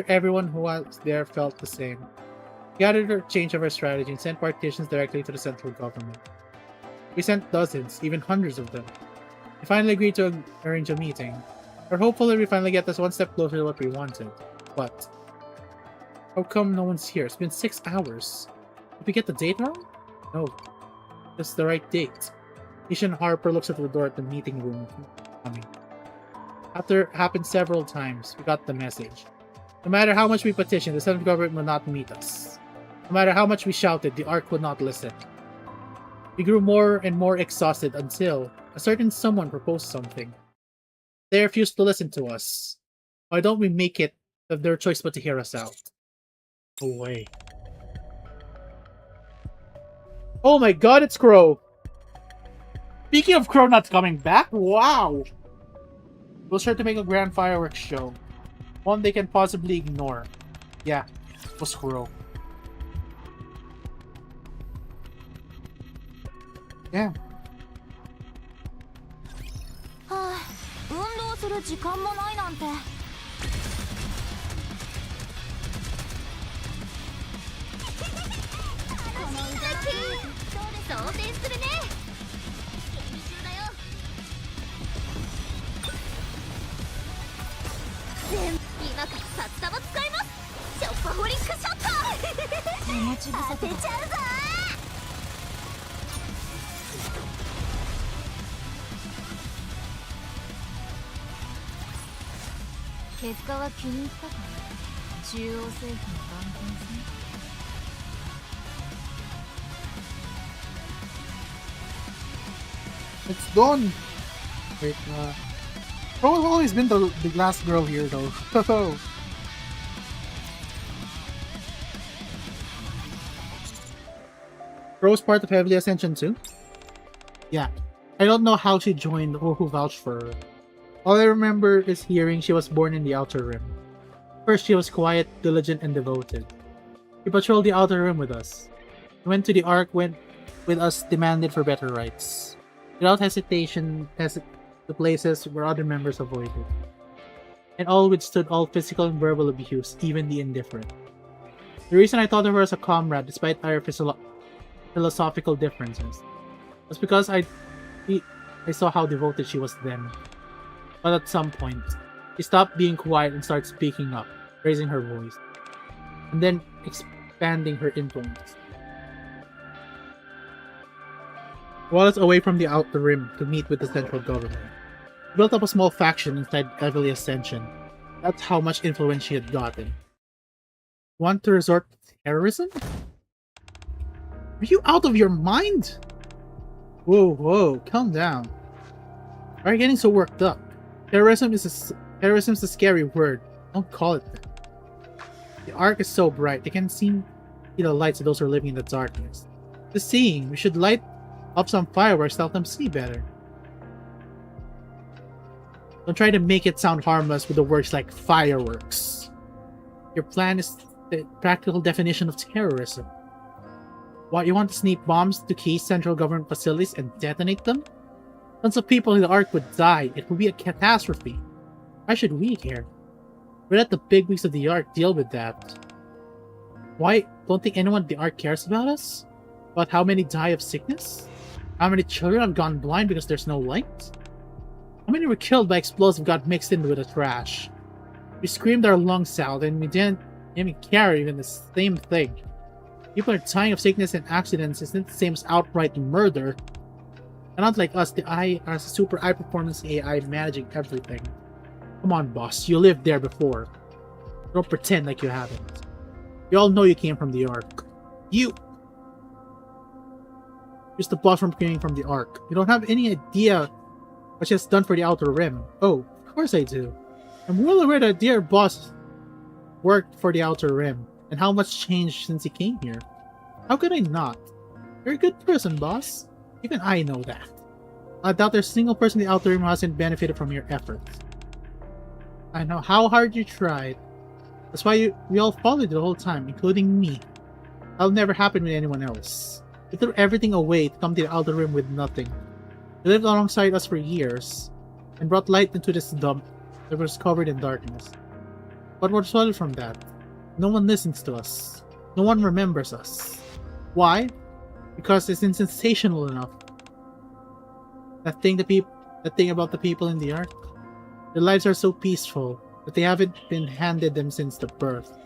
Everyone who was there felt the same. We gathered a change of our strategy and sent partitions directly to the central government. We sent dozens, even hundreds of them. We finally agreed to arrange a meeting. We're hopeful that we finally get us one step closer to what we wanted. But how come no one's here? It's been 6 hours. Did we get the date wrong? No. It's the right date. Ishan Harper looks at the door at the meeting room. Coming. After it happened several times, we got the message. No matter how much we petitioned, the central government would not meet us. No matter how much we shouted, the Ark would not listen. We grew more and more exhausted until a certain someone proposed something. They refused to listen to us. Why don't we make it of their choice but to hear us out? No way. Oh my god, it's Crow! Speaking of Crow not coming back, wow! We'll sure to make a grand fireworks show. One they can possibly ignore. Yeah, it was Crow. Yeah. はあ、運動する時間もないなんて。この動き、当選するね。研修だよ。今から札束使います。ショッパホリックショット。当てちゃうぞ。結果は気に入ったか。中央政府の番犬戦。It's done! Wait, Crow has always been the last girl here, though. Crow's part of Heavily Ascension too? Yeah. I don't know how she joined or who vouched for her. All I remember is hearing she was born in the Outer Rim. First, she was quiet, diligent, and devoted. She patrolled the Outer Rim with us. She went to the Ark, went with us, demanded for better rights. Without hesitation, to places where other members avoided. And all withstood all physical and verbal abuse, even the indifferent. The reason I thought of her as a comrade, despite our philosophical differences, was because I saw how devoted she was then. But at some point, she stopped being quiet and started speaking up, raising her voice, and then expanding her influence. Wallace away from the Outer Rim to meet with the central government. She built up a small faction inside Heavily Ascension. That's how much influence she had gotten. Want to resort to terrorism? Are you out of your mind? Whoa, calm down. Why are you getting so worked up? Terrorism's a scary word. Don't call it that. The Ark is so bright, they can see the lights of those who are living in the darkness. Just saying, we should light up some fireworks to help them see better. Don't try to make it sound harmless with the words like fireworks. Your plan is the practical definition of terrorism. What, you want to sneak bombs to key central government facilities and detonate them? Tons of people in the Ark would die. It would be a catastrophe. Why should we care? We let the bigwigs of the Ark deal with that. Why? Don't think anyone at the Ark cares about us? About how many die of sickness? How many children have gone blind because there's no light? How many were killed by explosive got mixed in with the trash? We screamed our lungs out and we didn't even care even the same thing. People are dying of sickness and accidents isn't the same as outright murder. Not like us, the AI are super high performance AI managing everything. Come on, boss, you lived there before. Don't pretend like you haven't. We all know you came from the Ark. You! Just the boss from came from the Ark. You don't have any idea what she has done for the Outer Rim. Oh, of course I do. I'm well aware that dear boss worked for the Outer Rim, and how much changed since he came here. How could I not? You're a good person, boss. Even I know that. I doubt there's a single person in the Outer Rim who hasn't benefited from your efforts. I know how hard you tried. That's why we all followed you the whole time, including me. That'll never happen with anyone else. You threw everything away to come to the Outer Rim with nothing. You lived alongside us for years, and brought light into this dump that was covered in darkness. But what resulted from that? No one listens to us. No one remembers us. Why? Because it's sensational enough. That thing about the people in the Ark. Their lives are so peaceful that they haven't been handed them since the birth.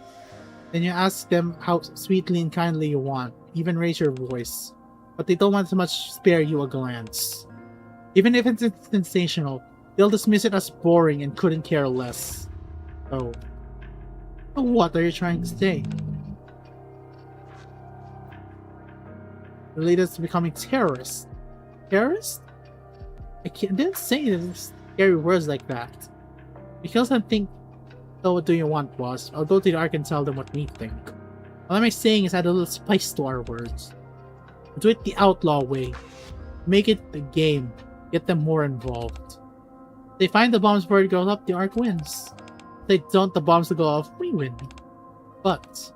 Then you ask them how sweetly and kindly you want, even raise your voice, but they don't want so much spare you a glance. Even if it's sensational, they'll dismiss it as boring and couldn't care less. Oh. So what are you trying to say? The leaders becoming terrorists. Terrorists? I didn't say scary words like that. Because I think, so what do you want, boss? I'll go to the Ark and tell them what we think. All I'm saying is add a little spice to our words. Do it the outlaw way. Make it the game. Get them more involved. If they find the bombs before it goes up, the Ark wins. If they don't, the bombs will go off, we win. But,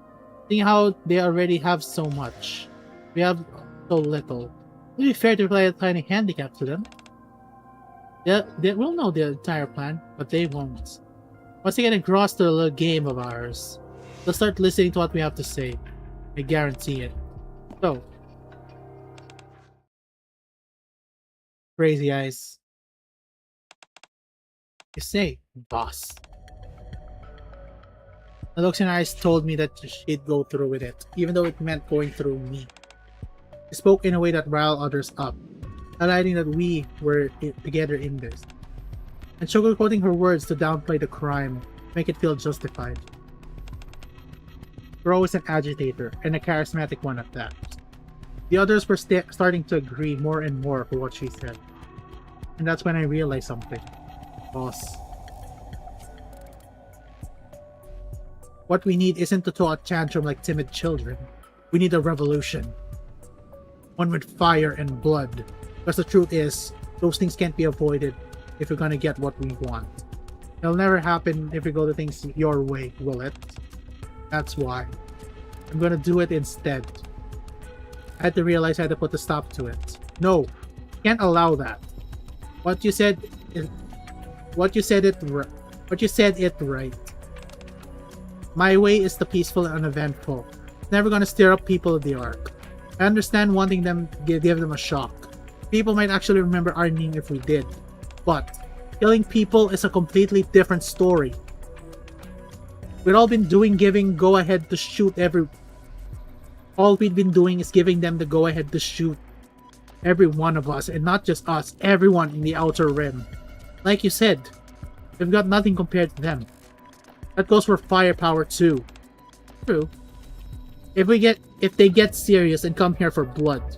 seeing how they already have so much, we have so little, it would be fair to apply a tiny handicap to them. They will know the entire plan, but they won't. Once they get engrossed to the little game of ours, they'll start listening to what we have to say. I guarantee it. So, crazy eyes. You say, boss. The looks in her eyes told me that she'd go through with it, even though it meant going through me. She spoke in a way that riled others up, highlighting that we were together in this, and sugarcoating her words to downplay the crime, make it feel justified. Bro is an agitator, and a charismatic one at that. The others were starting to agree more and more for what she said. And that's when I realized something. Boss. What we need isn't to throw a tantrum like timid children. We need a revolution. One with fire and blood. Because the truth is, those things can't be avoided if we're gonna get what we want. It'll never happen if we go to things your way, will it? That's why. I'm gonna do it instead. I had to realize I had to put a stop to it. No, can't allow that. What you said it right. My way is the peaceful and uneventful. It's never gonna stir up people of the Ark. I understand wanting them to give them a shock. People might actually remember our name if we did. But killing people is a completely different story. We've all been doing giving go-ahead to shoot all we've been doing is giving them the go-ahead to shoot every one of us, and not just us, everyone in the Outer Rim. Like you said, we've got nothing compared to them. That goes for firepower too. True. If they get serious and come here for blood,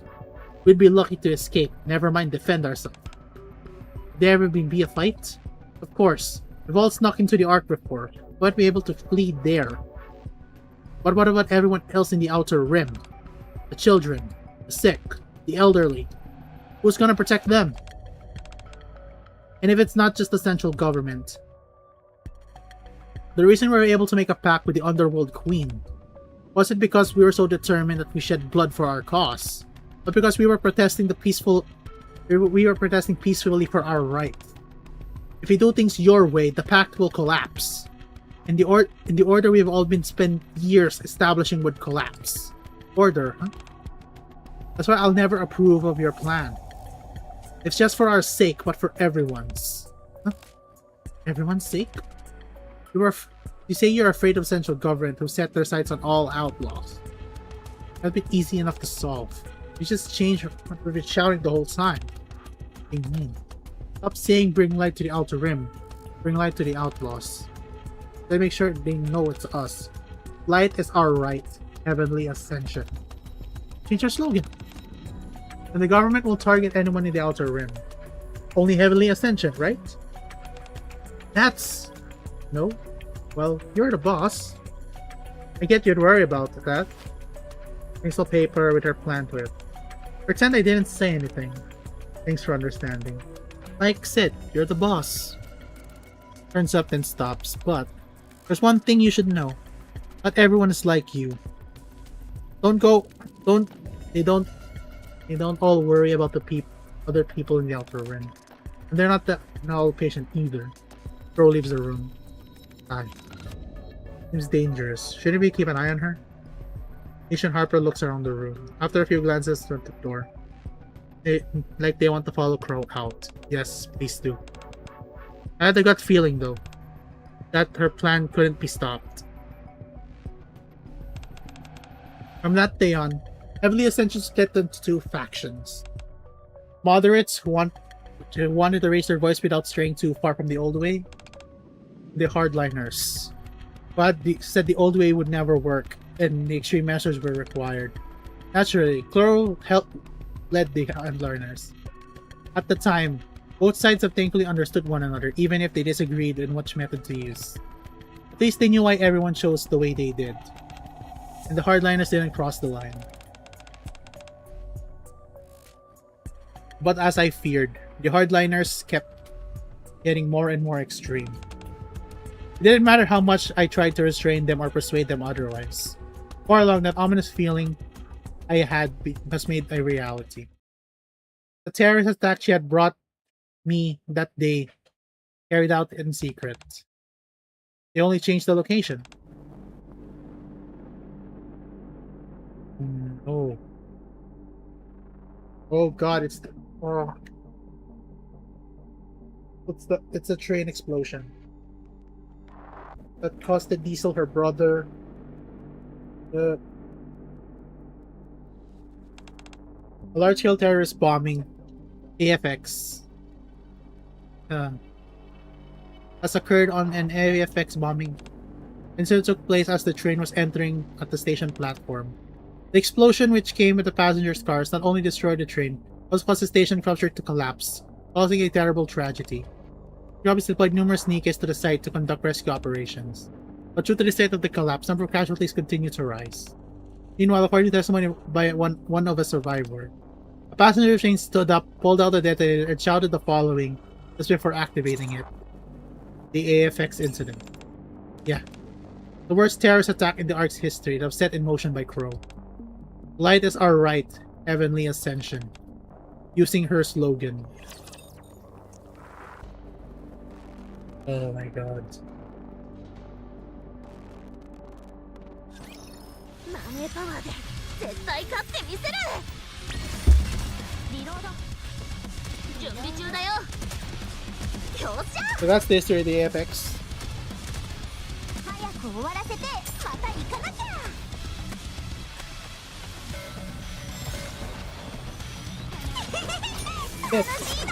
we'd be lucky to escape, never mind defend ourselves. Would there ever be a fight? Of course. We've all snuck into the Ark before, but be able to flee there. But what about everyone else in the Outer Rim? The children, the sick, the elderly. Who's gonna protect them? And if it's not just the central government? The reason we were able to make a pact with the Underworld Queen wasn't because we were so determined that we shed blood for our cause, but because we were protesting peacefully for our rights. If we do things your way, the pact will collapse. And the order we've all been spent years establishing would collapse. Order, huh? That's why I'll never approve of your plan. It's just for our sake, but for everyone's. Huh? Everyone's sake? You say you're afraid of central government who set their sights on all outlaws. That'd be easy enough to solve. You just change what we've been shouting the whole time. Being mean. Stop saying bring light to the outer rim. Bring light to the outlaws. They make sure they know it's us. Light is our right. Heavenly Ascension. Change our slogan. And the government will target anyone in the outer rim. Only Heavenly Ascension, right? That's... No? Well, you're the boss. I get you'd worry about that. Piece of paper with her plan to it. Pretend I didn't say anything. Thanks for understanding. Like Sid, you're the boss. Turns up then stops, but there's one thing you should know. Not everyone is like you. They don't all worry about the other people in the outer rim. And they're not all patient either. Crow leaves the room. Hi. Seems dangerous. Shouldn't we keep an eye on her? Agent Harper looks around the room. After a few glances at the door. They want to follow Crow out. Yes, please do. I had a gut feeling though, that her plan couldn't be stopped. From that day on, Heavenly Ascension split into two factions. Moderates who wanted to raise their voice without straying too far from the old way. The hardliners. But said the old way would never work and the extreme measures were required. Naturally, Crow led the hardliners. At the time, both sides have thankfully understood one another, even if they disagreed on which method to use. At least they knew why everyone chose the way they did. And the hardliners didn't cross the line. But as I feared, the hardliners kept getting more and more extreme. It didn't matter how much I tried to restrain them or persuade them otherwise. Before long, that ominous feeling I had was made a reality. The terrorist attack she had brought me that day carried out in secret. They only changed the location. Oh. Oh god, it's the... Oh. It's a train explosion. That costed Diesel her brother. A large-scale terrorist bombing, AFX, has occurred on an AFX bombing. Incident took place as the train was entering at the station platform. The explosion, which came with the passengers' cars, not only destroyed the train, but caused the station structure to collapse, causing a terrible tragedy. The Robbins deployed numerous NIKKEs to the site to conduct rescue operations. But due to the state of the collapse, number of casualties continued to rise. Meanwhile, according to testimony by one of a survivor, a passenger train stood up, pulled out the detonator, and shouted the following just before activating it. The AFX incident. Yeah. The worst terrorist attack in the Ark's history that was set in motion by Crow. Light is our right, Heavenly Ascension. Using her slogan. Oh my god. So that's the history of the AFX. Yes.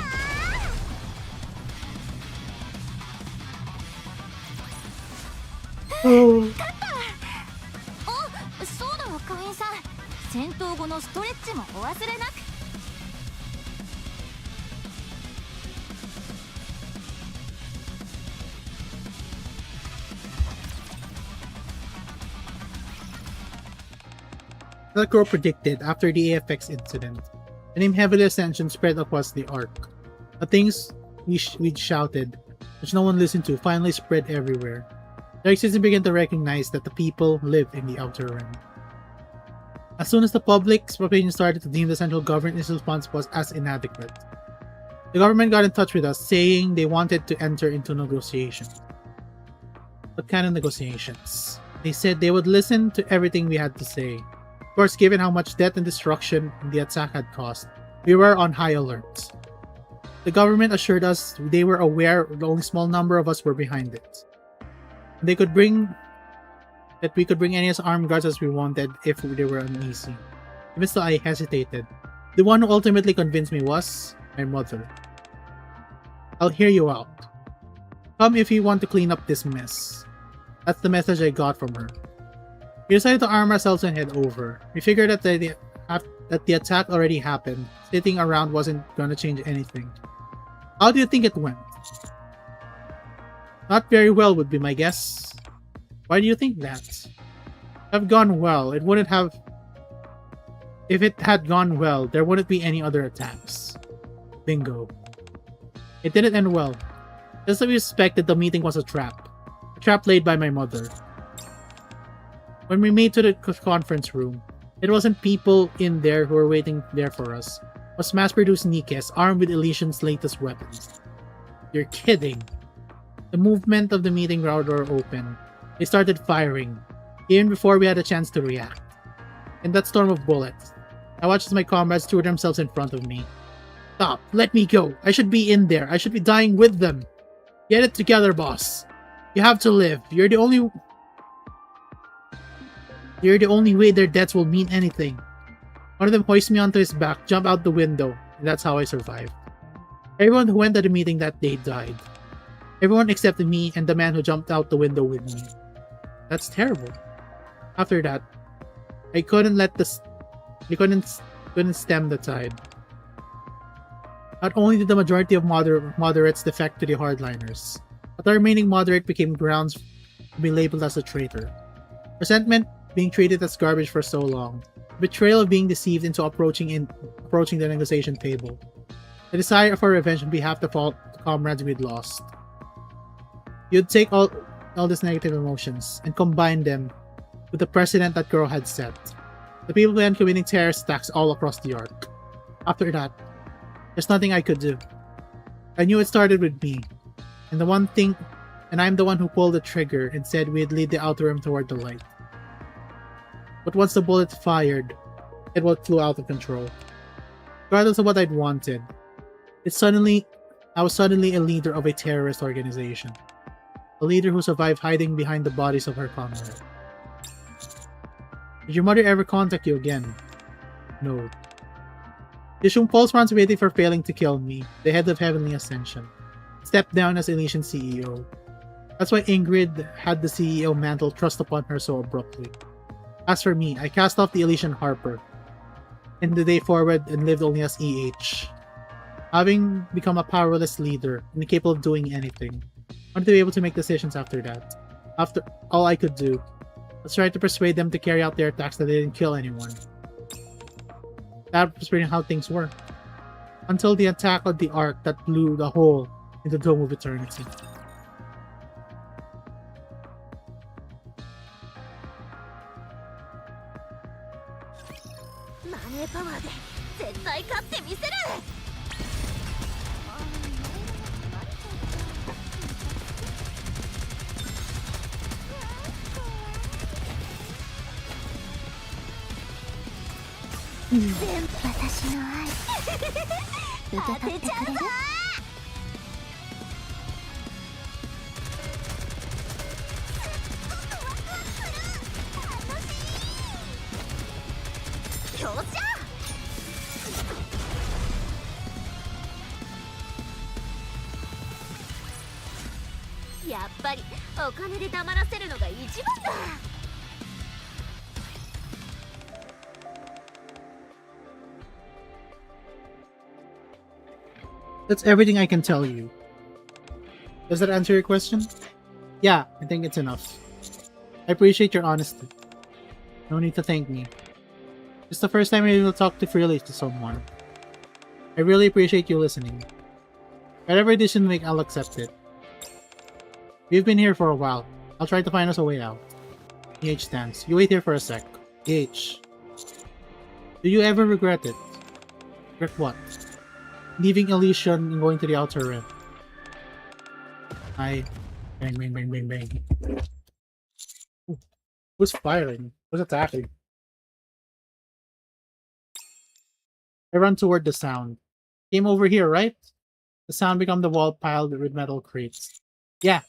Oh. そうだわ会員さん戦闘後のストレッチもお忘れなく The Crow predicted after the AFX incident. The name Heavenly Ascension spread across the Ark. The things we'd shouted, which no one listened to, finally spread everywhere. The citizens began to recognize that the people live in the Outer Rim. As soon as the public's opinion started to deem the central government's response was as inadequate, the government got in touch with us, saying they wanted to enter into negotiations. What kind of negotiations? They said they would listen to everything we had to say. Of course, given how much death and destruction the attack had caused, we were on high alert. The government assured us they were aware the only small number of us were behind it. We could bring any as armed guards as we wanted if they were uneasy. Even still, I hesitated. The one who ultimately convinced me was my mother. I'll hear you out. Come if you want to clean up this mess. That's the message I got from her. We decided to arm ourselves and head over. We figured that the attack already happened. Sitting around wasn't gonna change anything. How do you think it went? Not very well would be my guess. Why do you think that? Have gone well. It wouldn't have... If it had gone well, there wouldn't be any other attacks. Bingo. It didn't end well. Just as we suspected, the meeting was a trap. A trap laid by my mother. When we made to the conference room, it wasn't people in there who were waiting there for us. It was mass-produced NIKKEs armed with Elysian's latest weapons. You're kidding. The movement of the meeting ground door opened. They started firing, even before we had a chance to react. In that storm of bullets, I watched as my comrades threw themselves in front of me. Stop! Let me go! I should be in there! I should be dying with them! Get it together, boss! You have to live. You're the only way their deaths will mean anything. One of them hoisted me onto his back, jumped out the window, and that's how I survived. Everyone who went to the meeting that day died. Everyone except me and the man who jumped out the window with me. That's terrible. After that, I couldn't stem the tide. Not only did the majority of moderates defect to the hardliners, but the remaining moderate became grounds to be labeled as a traitor. Resentment being treated as garbage for so long, betrayal of being deceived into approaching the negotiation table, the desire for revenge on behalf of the comrades we'd lost. You'd take all these negative emotions and combine them with the precedent that girl had set. The people began committing terrorist attacks all across the Ark. After that, there's nothing I could do. I knew it started with me, and I'm the one who pulled the trigger and said we'd lead the outer rim toward the light. But once the bullet fired, it flew out of control. Regardless of what I'd wanted, I was suddenly a leader of a terrorist organization. A leader who survived hiding behind the bodies of her comrades. Did your mother ever contact you again? No. Yishun Paul's responsibility for failing to kill me, the head of Heavenly Ascension, stepped down as Elysian CEO. That's why Ingrid had the CEO mantle thrust upon her so abruptly. As for me, I cast off the Elysian Harper, in the day forward and lived only as EH. Having become a powerless leader, incapable of doing anything, I wanted to be able to make decisions after that. After all I could do, was try to persuade them to carry out their attacks that they didn't kill anyone. That was really how things were. Until the attack of the Ark that blew the hole in the Dome of Eternity. That's everything I can tell you. Does that answer your question? Yeah, I think it's enough. I appreciate your honesty. No need to thank me. It's the first time I'm able to talk freely to someone. I really appreciate you listening. Whatever decision you make, I'll accept it. We've been here for a while. I'll try to find us a way out. EH stands. You wait here for a sec. EH. Do you ever regret it? Regret what? Leaving Elysian and going to the outer rim. Bang, bang, bang, bang, bang. Ooh. Who's firing? Who's attacking? I run toward the sound. Came over here, right? The sound become the wall piled with metal crates. Yeah.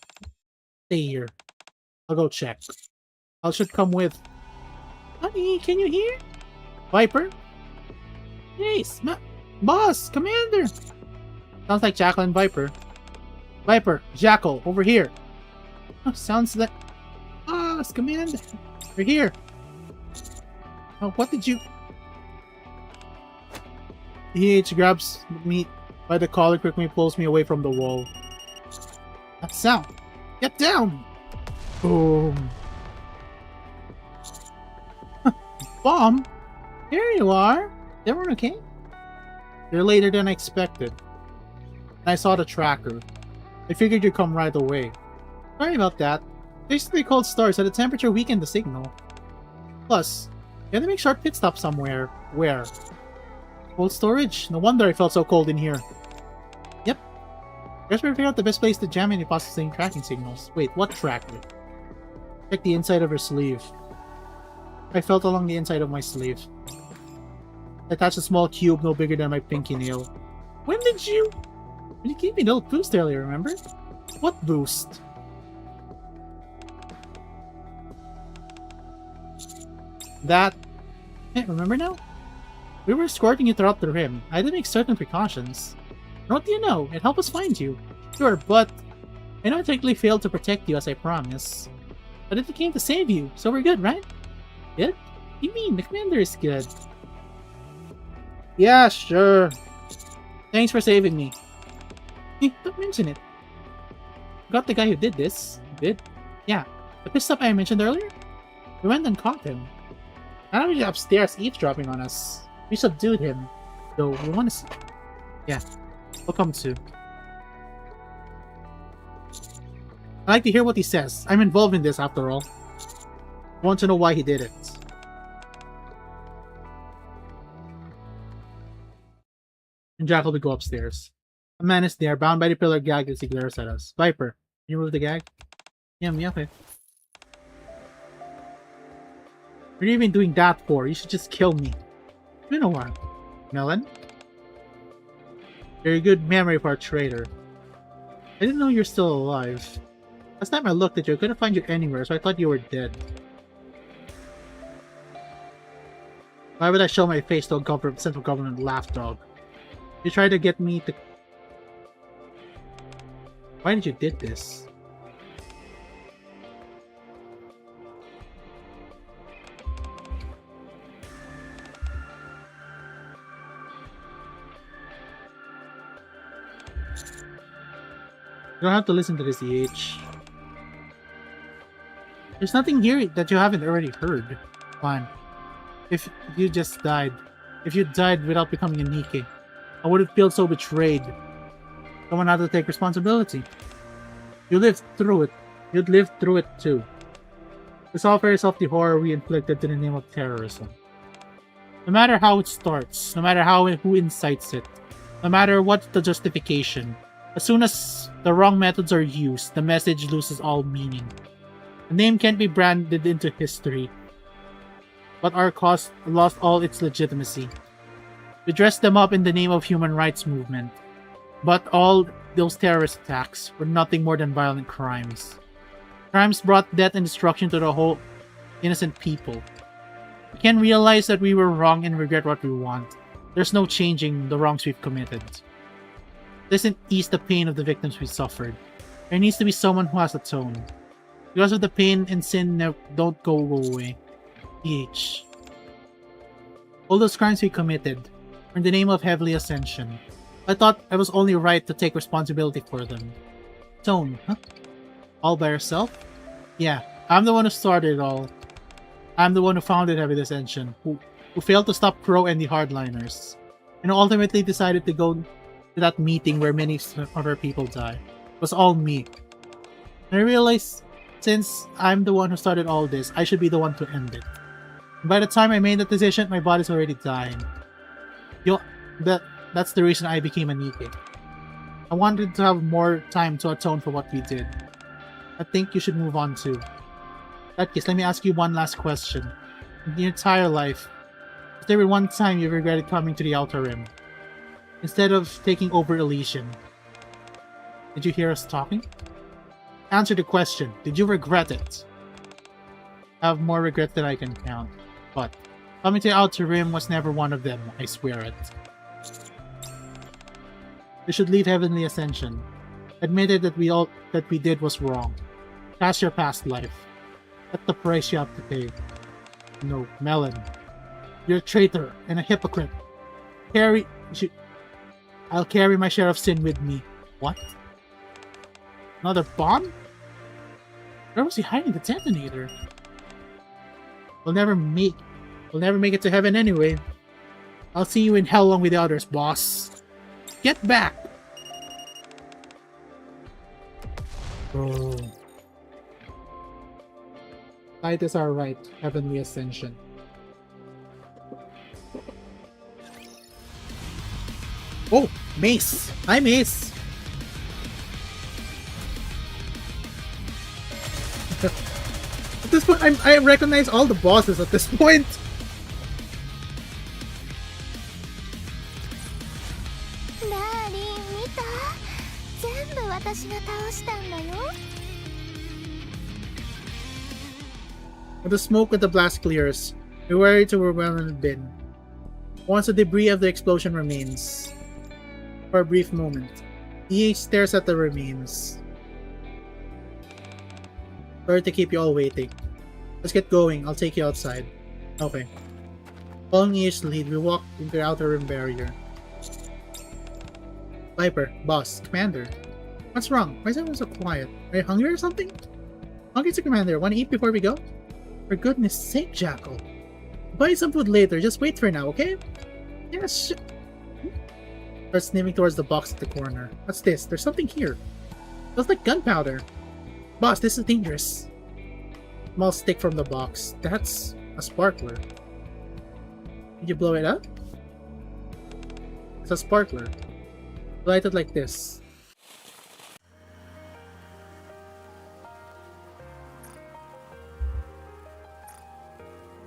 Stay here. I'll go check. I should come with. Honey, can you hear? Viper? Yes, boss, commander. Sounds like Jacqueline Viper. Viper, Jackal, over here. Oh, sounds like... Ah, it's command. We're here. Oh, what did you... EH grabs me by the collar, quickly pulls me away from the wall. That sound. Get down! Boom. Bomb? Here you are. Everyone okay? You're later than I expected. I saw the tracker. I figured you'd come right away. Sorry about that. Basically cold stars, so the temperature weakened the signal. Plus, you had to make short pit stop somewhere. Where? Cold storage? No wonder I felt so cold in here. Yep. Guess we figured out the best place to jam any processing tracking signals. Wait, what tracker? Check the inside of her sleeve. I felt along the inside of my sleeve. I attached a small cube no bigger than my pinky nail. When did you... You gave me a little boost earlier, remember? What boost? That... Hey, remember now? We were escorting you throughout the rim. I had to make certain precautions. And what do you know? It helped us find you. Sure, but... I know I technically failed to protect you as I promised. But it came to save you, so we're good, right? Good? What do you mean? The commander is good. Yeah, sure. Thanks for saving me. Hey, don't mention it. Got the guy who did this. Did? Yeah. The pissed up I mentioned earlier? We went and caught him. Now he's upstairs eavesdropping on us. We subdued him. Though we want to see... Yeah. We'll come to. I like to hear what he says. I'm involved in this after all. Want to know why he did it. And Jackal will go upstairs. A man is there, bound by the pillar gag as he glares at us. Viper, can you remove the gag? Yeah, okay. What are you even doing that for? You should just kill me. You know what? Melon? Very good memory for a traitor. I didn't know you're still alive. Last time I looked at you, I couldn't find you anywhere, so I thought you were dead. Why would I show my face to a central government lapdog? You tried to get me to... Why did you did this? You don't have to listen to this, EH. There's nothing here that you haven't already heard. Fine. If you just died. If you died without becoming a NIKKE, I would have felt so betrayed. Someone had to take responsibility. You lived through it. You'd lived through it too. You saw for yourself the horror we inflicted in the name of terrorism. No matter how it starts, no matter who incites it, no matter what's the justification, as soon as the wrong methods are used, the message loses all meaning. The name can't be branded into history, but our cause lost all its legitimacy. We dressed them up in the name of human rights movement, but all those terrorist attacks were nothing more than violent crimes. Crimes brought death and destruction to the whole innocent people. We can realize that we were wrong and regret what we want. There's no changing the wrongs we've committed. This doesn't ease the pain of the victims we suffered. There needs to be someone who has atoned. Because of the pain and sin don't go away. EH. All those crimes we committed were in the name of Heavenly Ascension. I thought I was only right to take responsibility for them. Tone, huh? All by yourself? Yeah, I'm the one who started it all. I'm the one who founded Heavenly Ascension, who failed to stop Crow and the hardliners, and who ultimately decided to go to that meeting where many of our people died. It was all me. And I realized, since I'm the one who started all this, I should be the one to end it. And by the time I made that decision, my body's already dying. That's the reason I became a NIKKE. I wanted to have more time to atone for what we did. I think you should move on too. In that case, let me ask you one last question. In your entire life, was there one time you regretted coming to the Outer Rim? Instead of taking over Elysian? Did you hear us talking? Answer the question. Did you regret it? I have more regret than I can count. But coming to the Outer Rim was never one of them, I swear it. We should leave Heavenly Ascension. Admitted that we did was wrong. That's your past life. That's the price you have to pay. No, Melon. You're a traitor and a hypocrite. I'll carry my share of sin with me. What? Another bomb? Where was he hiding the detonator? We'll never make it to heaven anyway. I'll see you in hell along with the others, boss. Get back! Oh. Light is our right, heavenly ascension. Oh, Mace! Hi, Mace! At this point, I recognize all the bosses at this point. ダーリン見た？全部私が倒したんだよ。 When the smoke of the blast clears, we're worried to where we have been. Once the debris of the explosion remains. For a brief moment, EH stares at the remains. Sorry to keep you all waiting. Let's get going, I'll take you outside. Okay. Following EH's lead, we walk into the outer rim barrier. Viper, boss, commander. What's wrong? Why is everyone so quiet? Are you hungry or something? Hungry to commander, wanna eat before we go? For goodness sake, Jackal. Buy you some food later, just wait for now, okay? Yes, Starts sniffing towards the box at the corner. What's this? There's something here. Smells like gunpowder. Boss, this is dangerous. Small stick from the box. That's a sparkler. Did you blow it up? It's a sparkler. Light it like this.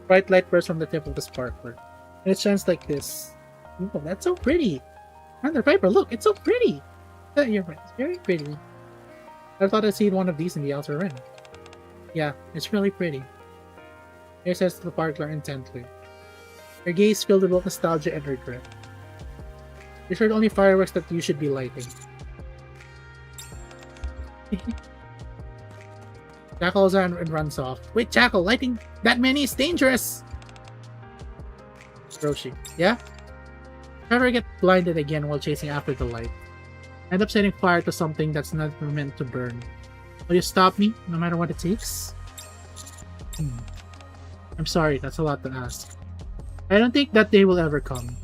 Bright light bursts from the tip of the sparkler. And it shines like this. Oh, that's so pretty! Commander Viper, look, it's so pretty! You're right, it's very pretty. I thought I'd seen one of these in the outer rim. Yeah, it's really pretty. He says to the sparkler intently. Her gaze filled with both nostalgia and regret. These are the only fireworks that you should be lighting. Jackal goes on and runs off. Wait, Jackal, lighting that many is dangerous! Roshi, yeah? Never get blinded again while chasing after the light. End up setting fire to something that's not meant to burn. Will you stop me, no matter what it takes? I'm sorry, that's a lot to ask. I don't think that day will ever come.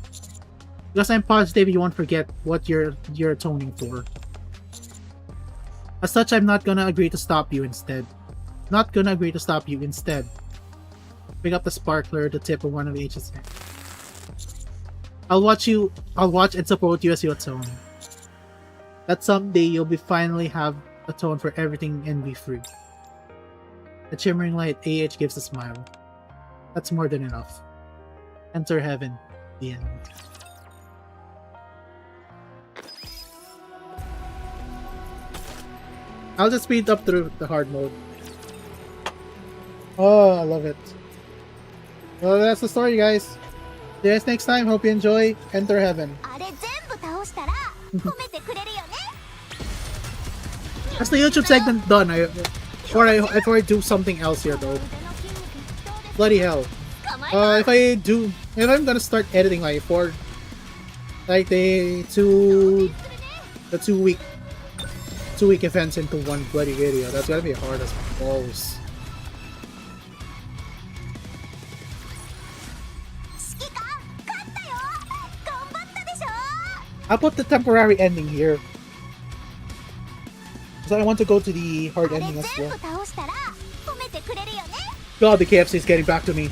Because I'm positive you won't forget what you're atoning for. As such, I'm not gonna agree to stop you instead. Not gonna agree to stop you instead. Pick up the sparkler at the tip of one of H's hands. I'll watch and support you as you atone. That someday you'll finally have atoned for everything and be free. The shimmering light, AH gives a smile. That's more than enough. Enter heaven. The end. I'll just speed up through the hard mode. Oh, I love it. Well, that's the story, guys. See you guys next time. Hope you enjoy. Enter heaven. That's the YouTube segment done. Before I do something else here, though. Bloody hell. If I'm gonna start editing like for like the two week events into one bloody video, that's gonna be hard as balls. I'll put the temporary ending here. So I want to go to the hard ending as well. God, the KFC is getting back to me.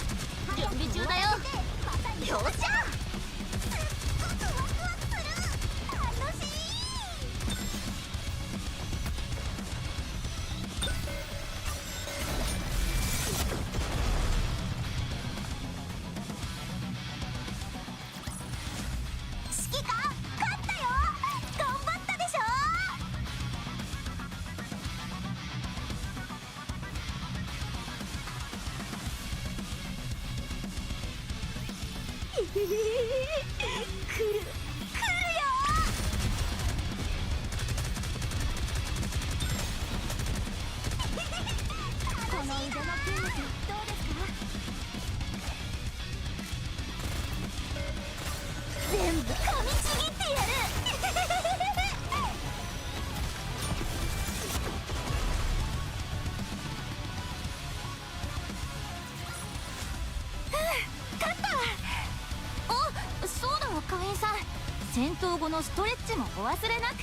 戦闘後のストレッチもお忘れなく。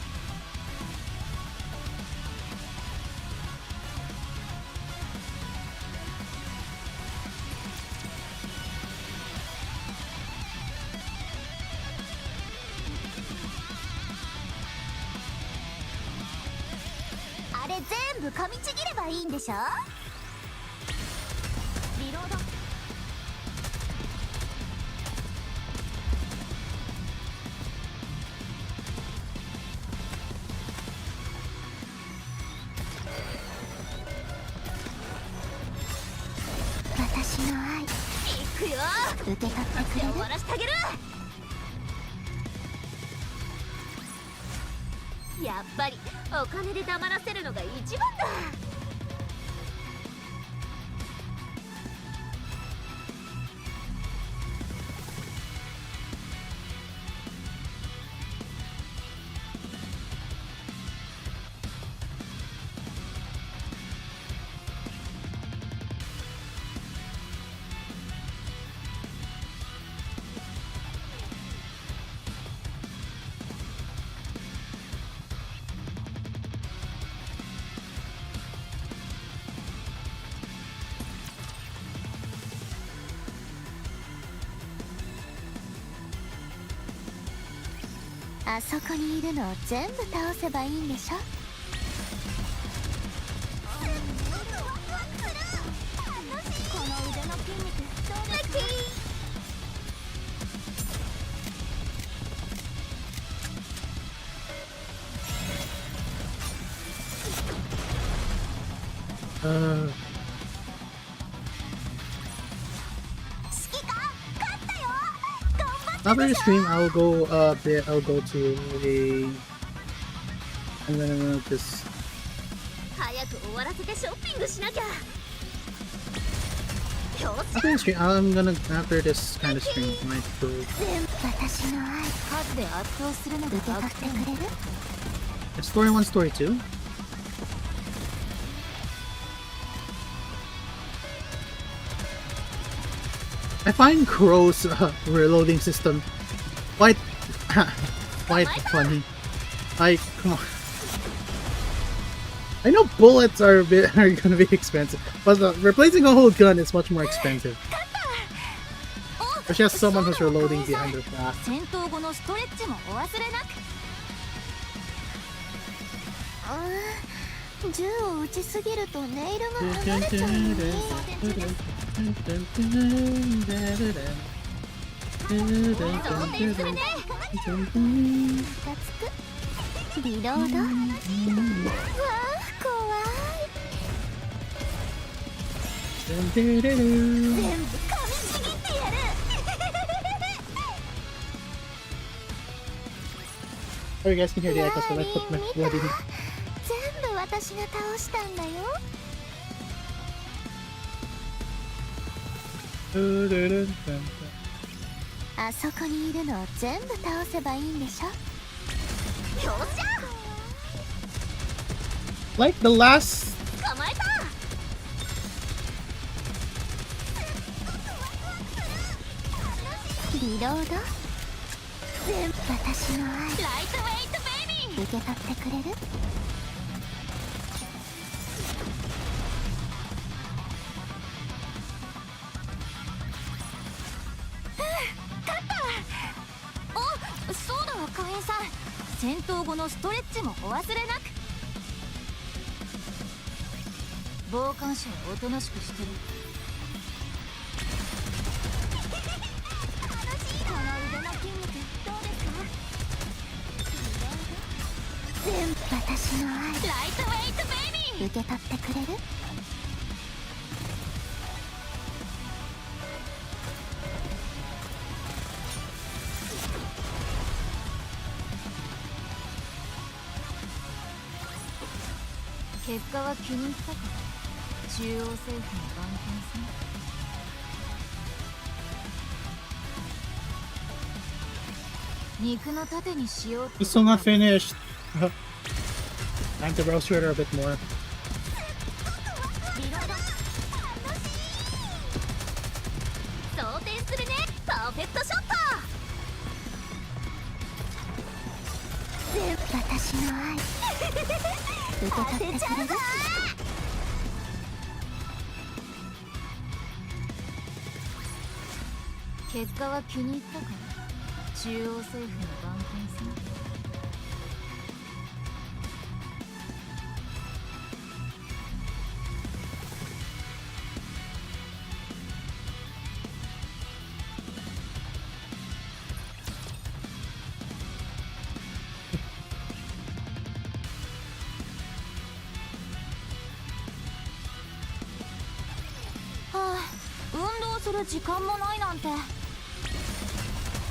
あれ全部噛みちぎればいいんでしょ。リロード。私の愛いくよ。受け取ってくれる？終わらしてあげる。やっぱりお金で黙らせるのが一番だ。あそこにいるのを全部倒せばいいんでしょ。この腕の筋肉どうですか？After the stream, I'll go I'll go to a. I'm gonna just. 早く終わらせてショッピングしなきゃ。 After the stream, I'm gonna after this kind of stream, might go. 私の愛数で圧倒するのが分かってくれる？ Story 1, Story 2. I find Crow's reloading system quite quite funny. Like, come on. I know bullets are gonna be expensive, but replacing a whole gun is much more expensive. There's just someone who's reloading behind their back. 戦闘後のストレッチもお忘れなく。銃を撃ちすぎるとネイルが離れちゃうのに。リロード。わあ、怖い。全部噛みちぎってやる。Oh, you guys can hear the echoes, but I put my blood in. 全部私が倒したんだよ。あそこにいるのを全部倒せばいいんでしょ。よっしゃ。 Like the last. 捕まえた。リロード。全部私の愛。ライトウェイトベイビー。受け取ってくれる？そうだわ、会員さん。戦闘後のストレッチもお忘れなく。傍観者をおとなしくしてる。この腕の筋肉どうですか？全部私の愛。ライトウェイトベイビー。受け取ってくれる？結果は気に入ったか？中央政府の番犬さん。肉の盾にしようって。 It's still not finished. Time to roast her a bit more. 想定するね。パーフェクトショット。当てちゃうぞ。結果は気に入ったか。中央政府の番犬さん。運動する時間もないなんて。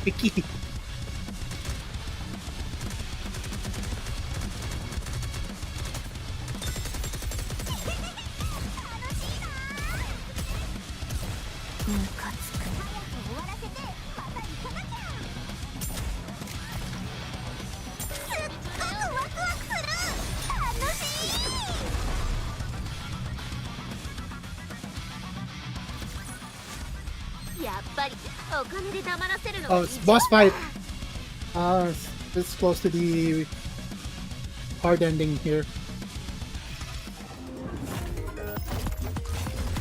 Picky. ムカつく。早く終わらせてまた行かなきゃ。すっごくワクワクする。楽しい。やっぱりお金で黙らせるのが Oh, 一 it's 番 boss fight. It's close to the hard ending here.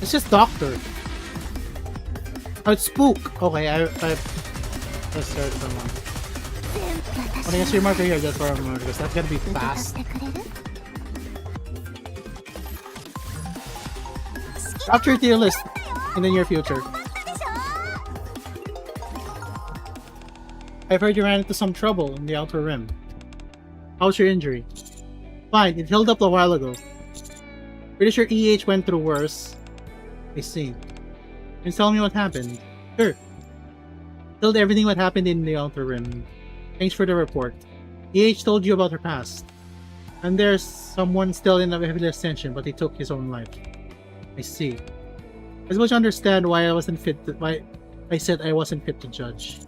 It's just Doctor. Oh, it's Spook. Okay, let's start from one. I think I see a marker here just for a moment because that's gonna be fast. Capture to your list in the near future. I've heard you ran into some trouble in the Outer Rim. How's your injury? Fine, it healed up a while ago. Pretty sure EH went through worse. I see. Can you tell me what happened? Sure. Told everything what happened in the Outer Rim. Thanks for the report. EH told you about her past. And there's someone still in the Ascension, but he took his own life. I see. I suppose you understand why why I said I wasn't fit to judge.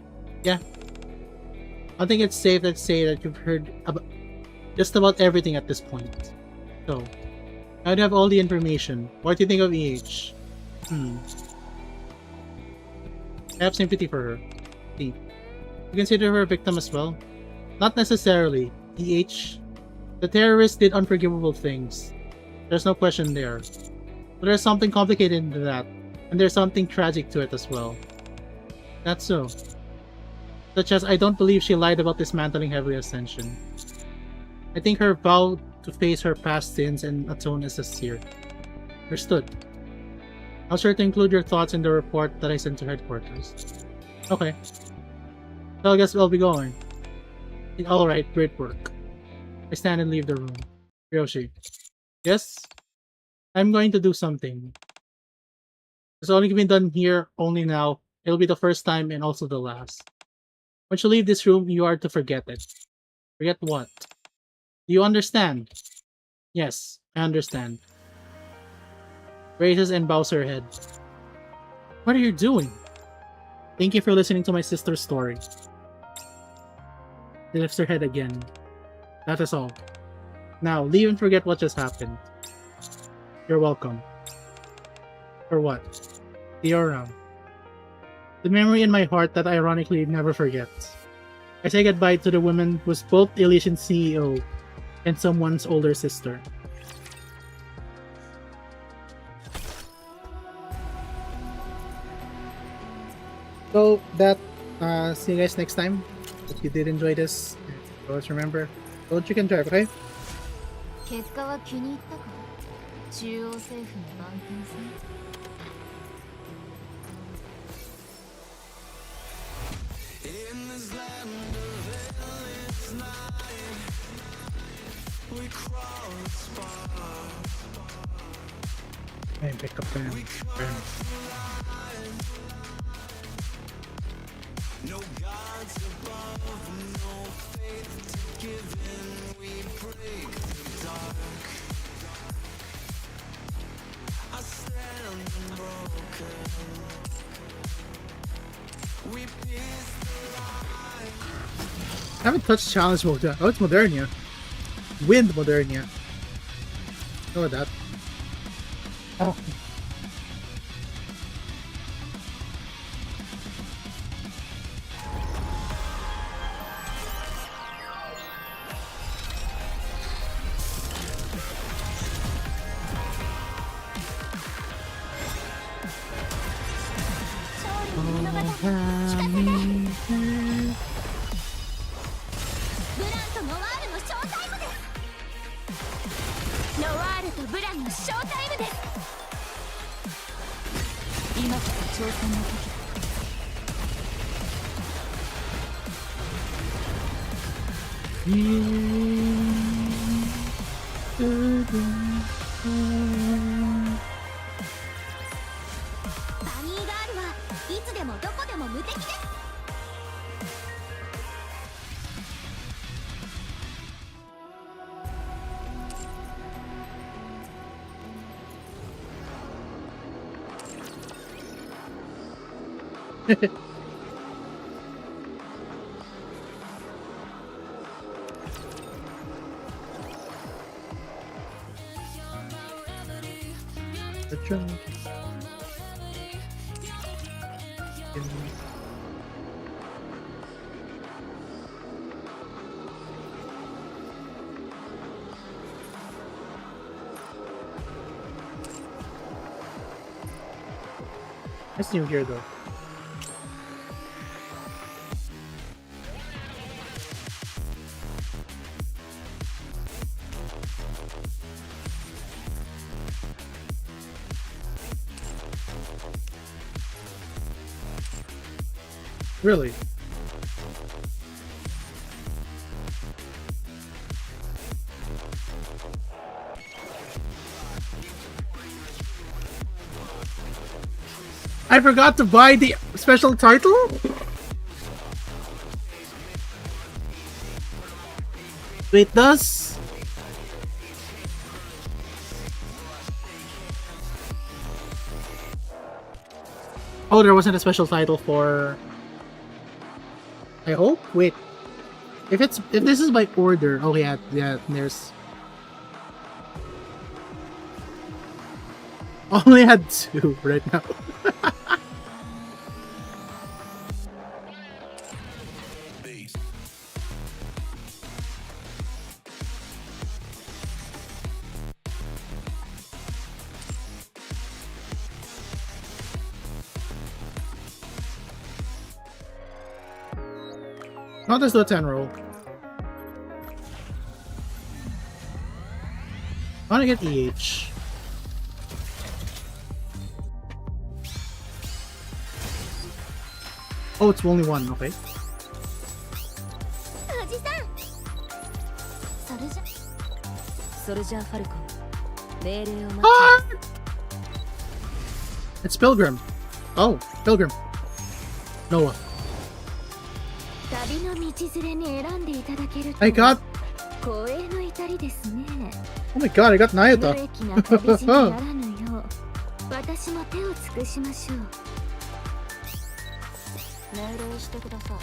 Yeah. I think it's safe to say that you've heard about just about everything at this point. So, now you have all the information. What do you think of EH? I have sympathy for her. See, you consider her a victim as well? Not necessarily. EH, the terrorists did unforgivable things. There's no question there. But there's something complicated in that, and there's something tragic to it as well. That's so. Such as, I don't believe she lied about dismantling Heavenly Ascension. I think her vow to face her past sins and atone is sincere. Understood. I'll sure to include your thoughts in the report that I sent to headquarters. Okay. So I guess we'll be going. Alright, great work. I stand and leave the room. Ryoshi. Yes? I'm going to do something. It's only been done here, only now. It'll be the first time and also the last. Once you leave this room, you are to forget it. Forget what? Do you understand? Yes, I understand. Raises and bows her head. What are you doing? Thank you for listening to my sister's story. She lifts her head again. That is all. Now, leave and forget what just happened. You're welcome. For what? See you around. The memory in my heart that ironically never forgets. I say goodbye to the woman who's both the Elysian CEO and someone's older sister. So that, see you guys next time. If you did enjoy this, always remember, don't you can drive, okay? 結果は気に入ったか。中央政府の番犬さん。And pick up them. No gods above, no faith to give in. We break the dark. I stand unbroken. We pierce the light. I haven't touched challenge mode yet. Oh, it's Modernia. Wind Modernia. Know that. Oh. ノワールのショータイムです。ノワールとブランのショータイムです。今こそ挑戦の時だ。バニーガールはいつでもどこでも無敵です。The drum. It's new here though. Really? I forgot to buy the special title? Wait, does? Oh, there wasn't a special title for... I hope? Wait. If this is by order... Oh yeah, there's... Only had 2 right now. Not as the 10 roll. I wanna get EH. Oh, it's only 1, okay. おじさん。ソルジャーファルコン。命令を待つ。It's Pilgrim. Oh, Pilgrim. Noah. 旅の道連れに選んでいただけると I got... 光栄の至りですね。 Oh my god, I got 無 Nayata. 益な旅路にならぬよう私も手を尽くしましょう。命令してください。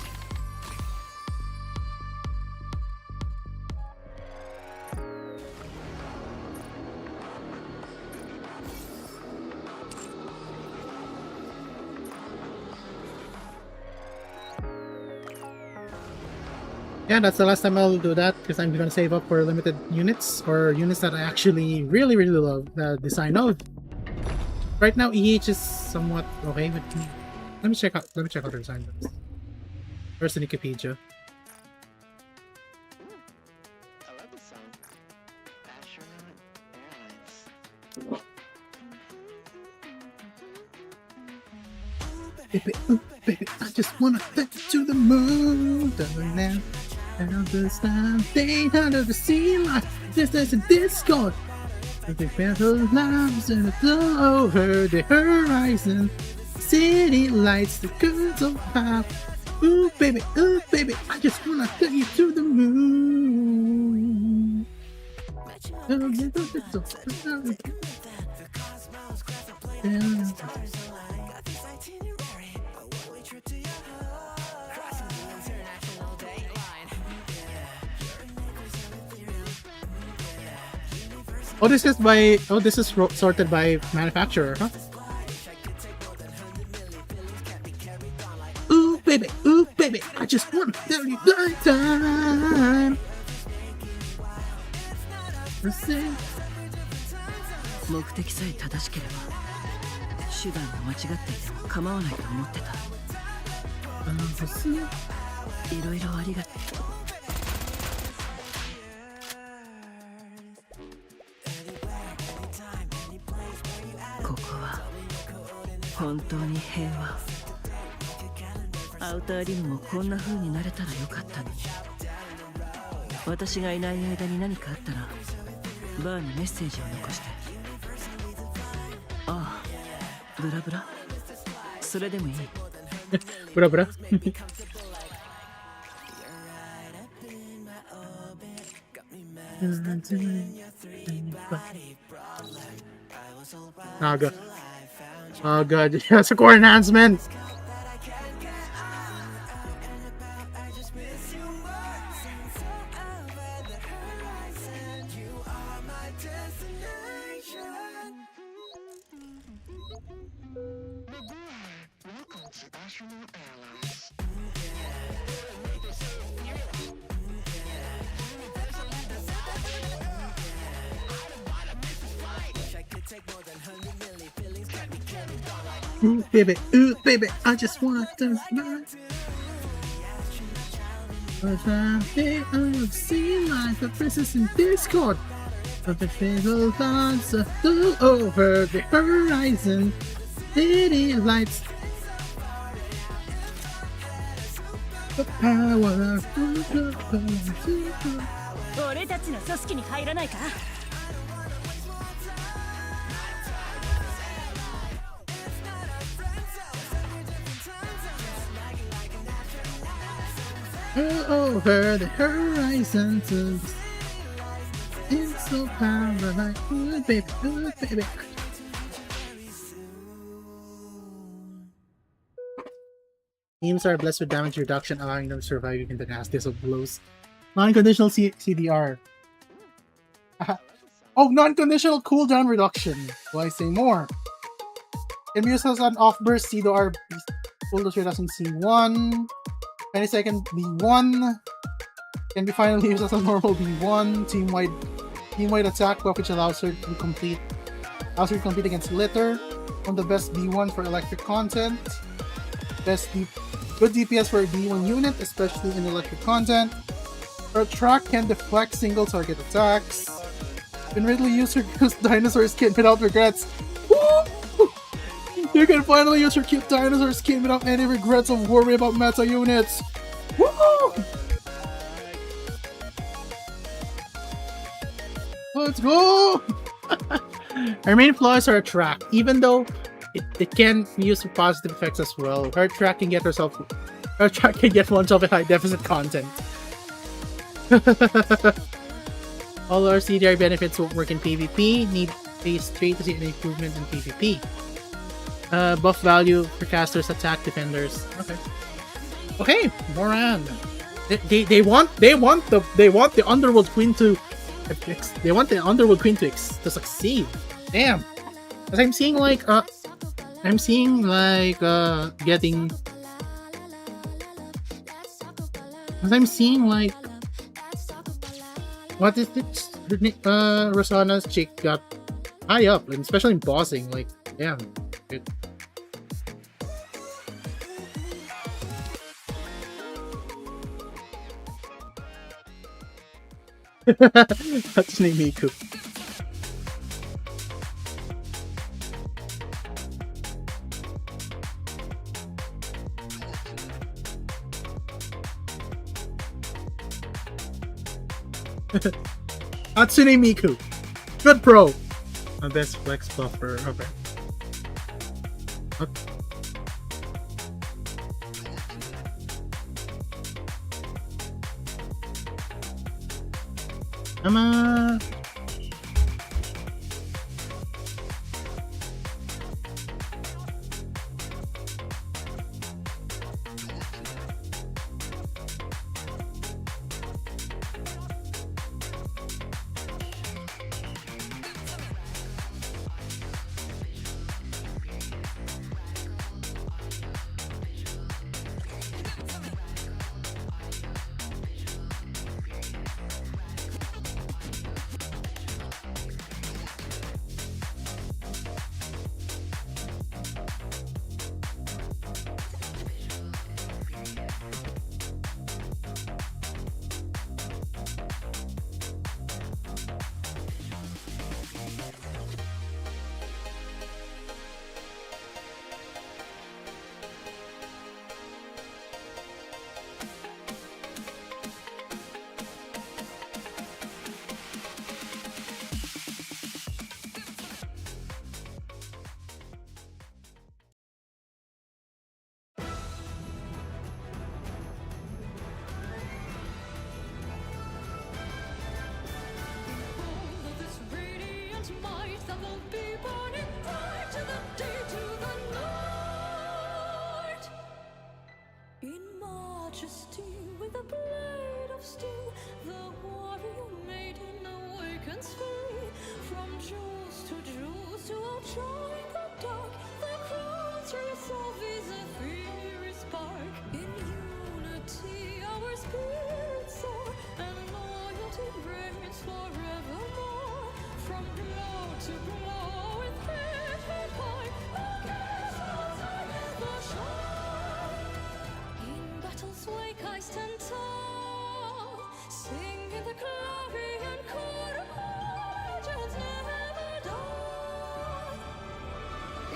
Yeah, that's the last time I'll do that because I'm gonna save up for limited units or units that I actually really love the design of. Right now, EH is somewhat okay with me. Let me check out the design first. Where's the Wikipedia? I love the song. Astronaut Airlines. Baby, ooh, baby, I just wanna take you to the moon. Now, understand, they under the sea life. This is a disco. The battle lives in the over the horizon. City lights, the girls of pop. Ooh, baby, I just wanna take you to the moon. Oh, this is by... Oh, this is sorted by manufacturer, huh? Ooh, baby, I just wanna tell you one time. Let's see. 目的さえ正しければ手段が間違っていても構わないと思ってた。いろいろありがとう。本当に平和。アウターリムもこんな風になれたらよかったのに。私がいない間に何かあったらバーにメッセージを残して。ああ、ブラブラ、それでもいい。ブラブラ。Oh god. Oh god, yes, a core enhancement! Ooh baby, I just want to run. I've seen like a princess in Discord. But the fatal thoughts flew over the horizon. City lights. The power of the 俺たちの組織に入らないか。over the horizon to it's so power like ooh baby, ooh baby. Teams are blessed with damage reduction, allowing them to survive even the nastiest of blows. Non-conditional CDR. Oh, non-conditional cooldown reduction. Do I say more? Can be used as an off-burst CDR. Cooldown reduction C1. 20-second B1. Can be finally used as a normal B1. Team-wide attack buff, which allows her to compete against litter. One of the best B1 for electric content. Good DPS for a B1 unit, especially in electric content. Her track can deflect single target attacks. Can readily use her dinosaur skin without regrets. Woo! You can finally use your cute dinosaur skin without any regrets of worry about meta units. Woo! Let's go! Her main flaws are track, even though it can be used for positive effects as well. Her track can get oneself a high deficit content. All our CDR benefits won't work in PvP. Need phase 3 to see an improvement in PvP. Buff value for casters, attack defenders. Okay, Moran. They want the Underworld Queen to succeed. Damn. Cause I'm seeing like what is it? Rosana's chick got high up, and especially in bossing. Like, damn. Good. Hatsune Miku. Hatsune Miku. Good pro. My best flex buffer. Okay. will be burning bright to the day, to the night. In majesty, with a blade of steel, the warrior maiden awakens free. From jewels to outshine the dark, the crown's resolve is a fiery spark. In unity, our spirits soar, and loyalty reigns forevermore. From glow to glow, with head held high, against outside ever shine. In battle's wake, I stand tall, singing the clarion call of legends never die.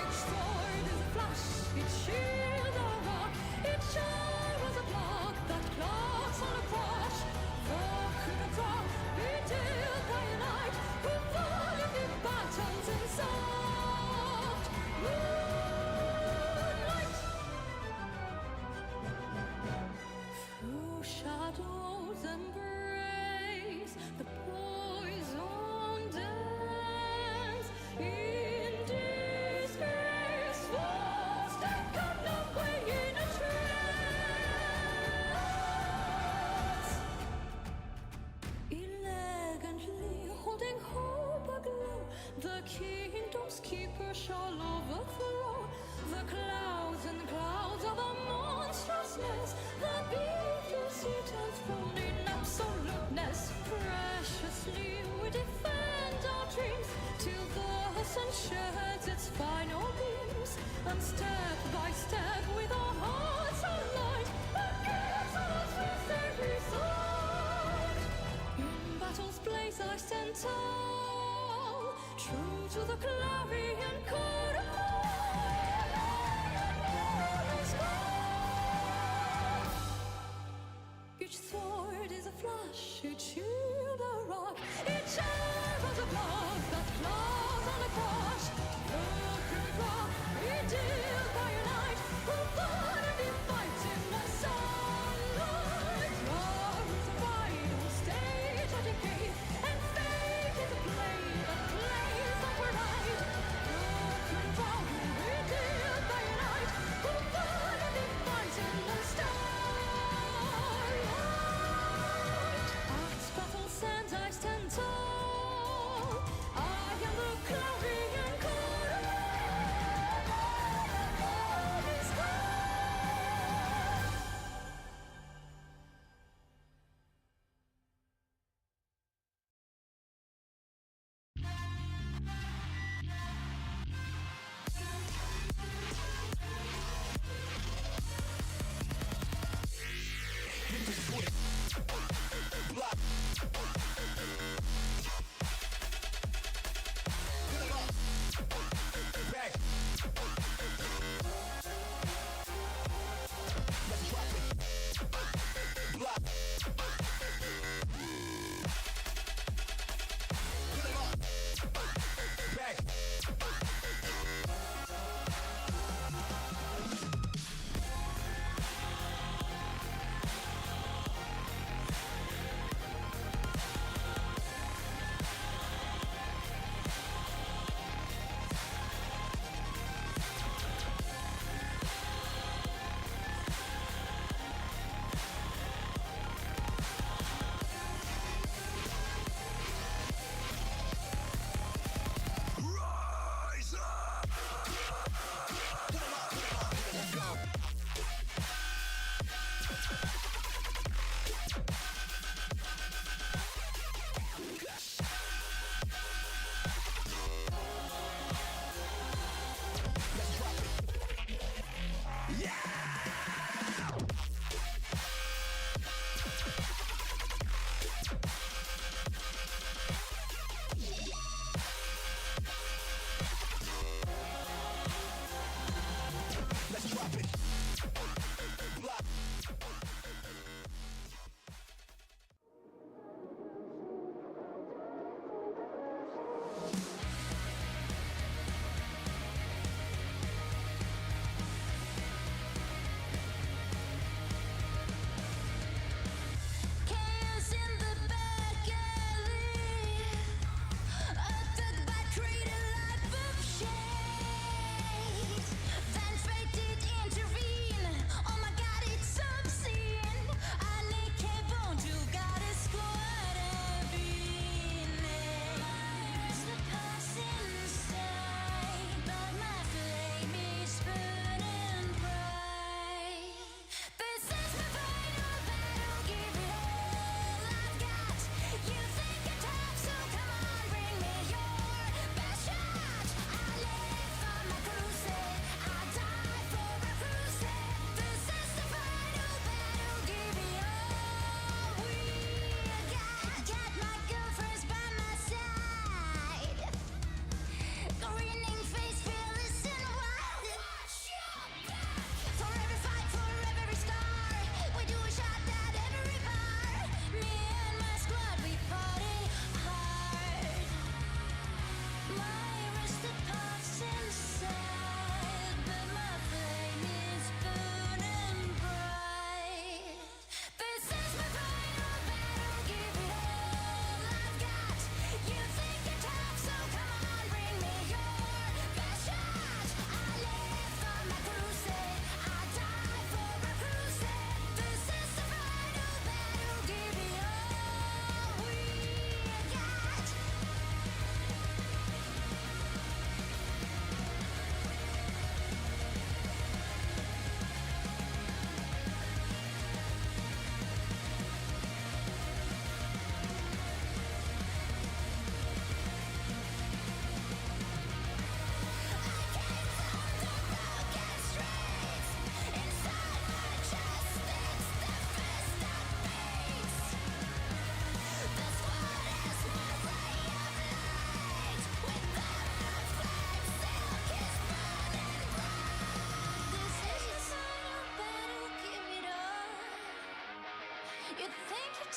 Each sword is a flash, each shield a rock, each eye was a block that clocks on a crash. The curtain draw, revealed by a night who fought in the battles in soft moonlight. Through shadows embrace the poison dance. In disgrace, false taken away in a trance. Elegantly holding hope aglow, the kingdom's keeper shall overthrow the clouds and clouds of a monstrousness, the beautiful seat enthroned in absoluteness. Preciously we defend our dreams till the sun sheds its final beams, and step by step with our hearts aligned, against odds we safely soared. In battle's blaze I stand tall, true to the clarion call of warrior's call. Each sword is a flash, each shield a rock, each arrow a block that claws on a crush. Look at the rock, redeemed by a knight who fought and he fights in the sunlight. War is a fight on stage of decay, and fate is a blade that plays the bride. Look at the rock, redeemed by a knight who fought and he fights in the starlight. At battle's end I stand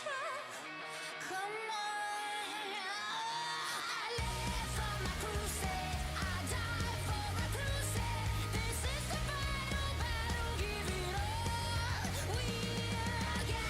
attack. Come on, I live for my crusade. I die for my crusade. This is the final battle. Give it all. We'll get.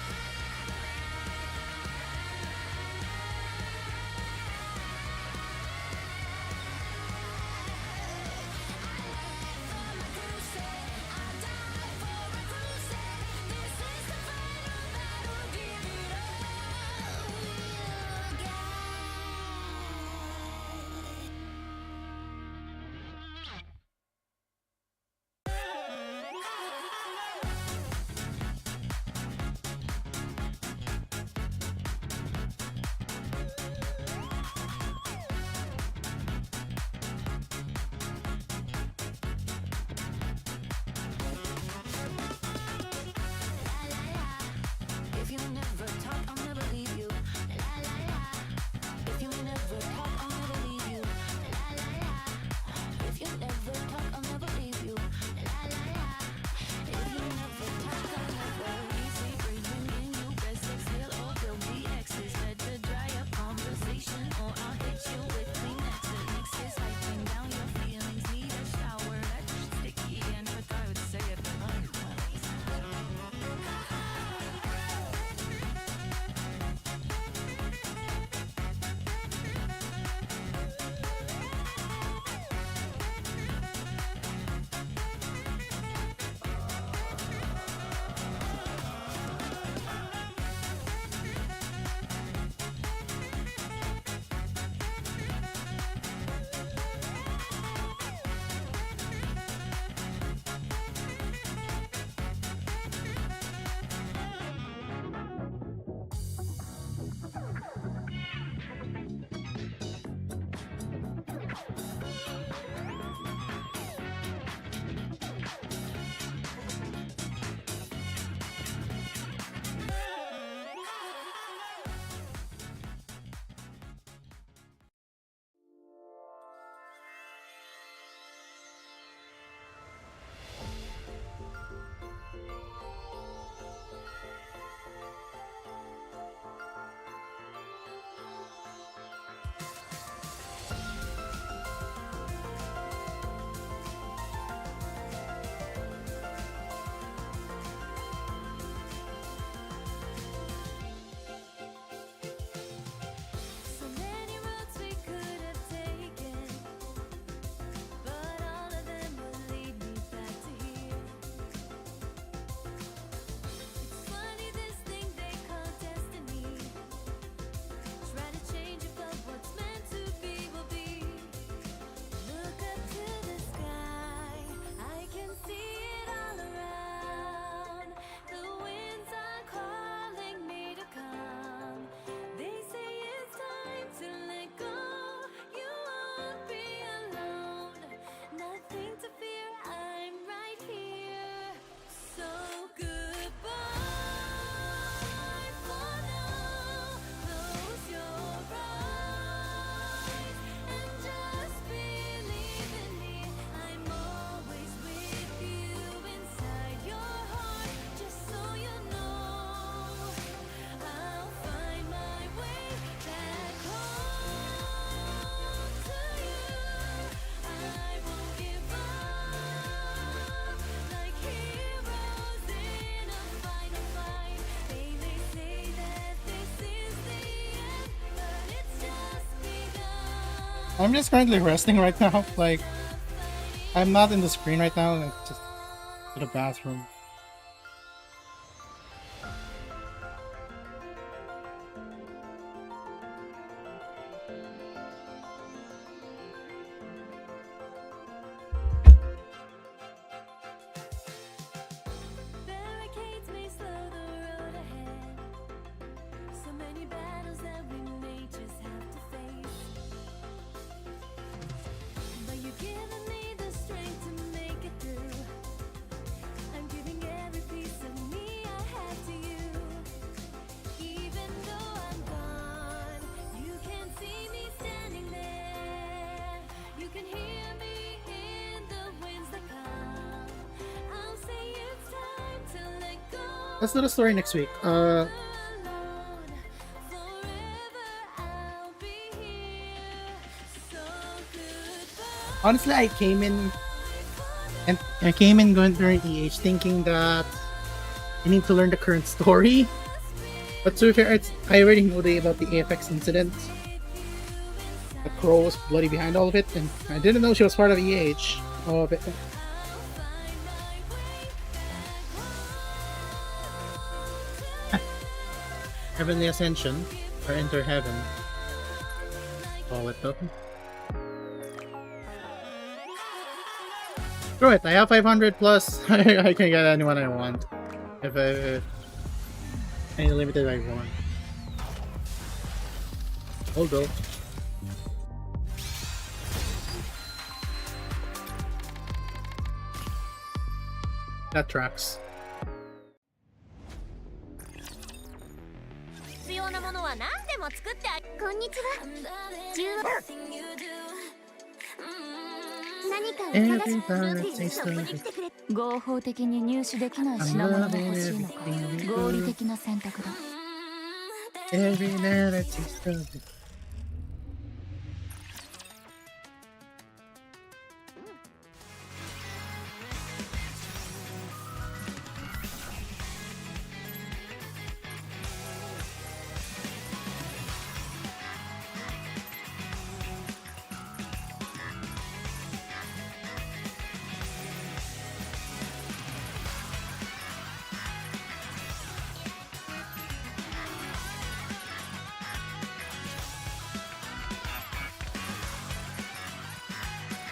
If you never talk, I'll never leave you. La la la. If you never talk, I'll never leave you. La la la. If you never talk, I'll never leave you. La la la. If you never talk, I'll never easy breathing in you. Best exhale or there'll be X's. Better dry up conversation or I'll hit you with Kleenexes. Mixes wiping down your feelings. Need a shower that's sticky and but I would say it but I'm so many roads we could have taken, but all of them will lead me back to here. It's funny this thing they call destiny. Try to change it, but what's meant to be will be. Look up to the sky, I can see it all around. The winds are calling me to come. They say it's time to let go. You won't be alone. Nothing to fear, I'm right here. So goodbye for now. Close your eyes and just believe in me. I'm always with you inside your heart. Just so you know, I'll find my way back home to you. I won't give up like heroes in a final fight. They may say that this is the end, but it's just begun. I'm just currently resting right now. Like, I'm not in the screen right now. Like, just to the bathroom. Barricades may slow the road ahead. So many battles that we may just have to face. But you've given me the strength to make it through. I'm giving every piece of me I have to you. Even though I'm gone, you can see me standing there. You can hear me in the winds that come. I'll say it's time to let go. Let's do the story next week. Alone, Honestly, I came in going through EH thinking that I need to learn the current story. But to be fair, I already know about the AFX incident. The Crow was bloody behind all of it, and I didn't know she was part of EH. Oh, but Heavenly Ascension, or Enter Heaven. Call it though. Screw it, I have 500 plus. I can get anyone I want. If any limited I want. Although that tracks. 必要なものは何でも作ってこんにちは。何かお探しのここに来てくれ。合法的に入手できない品物が欲しいのか。合理的な選択だ。 Every night I taste of it.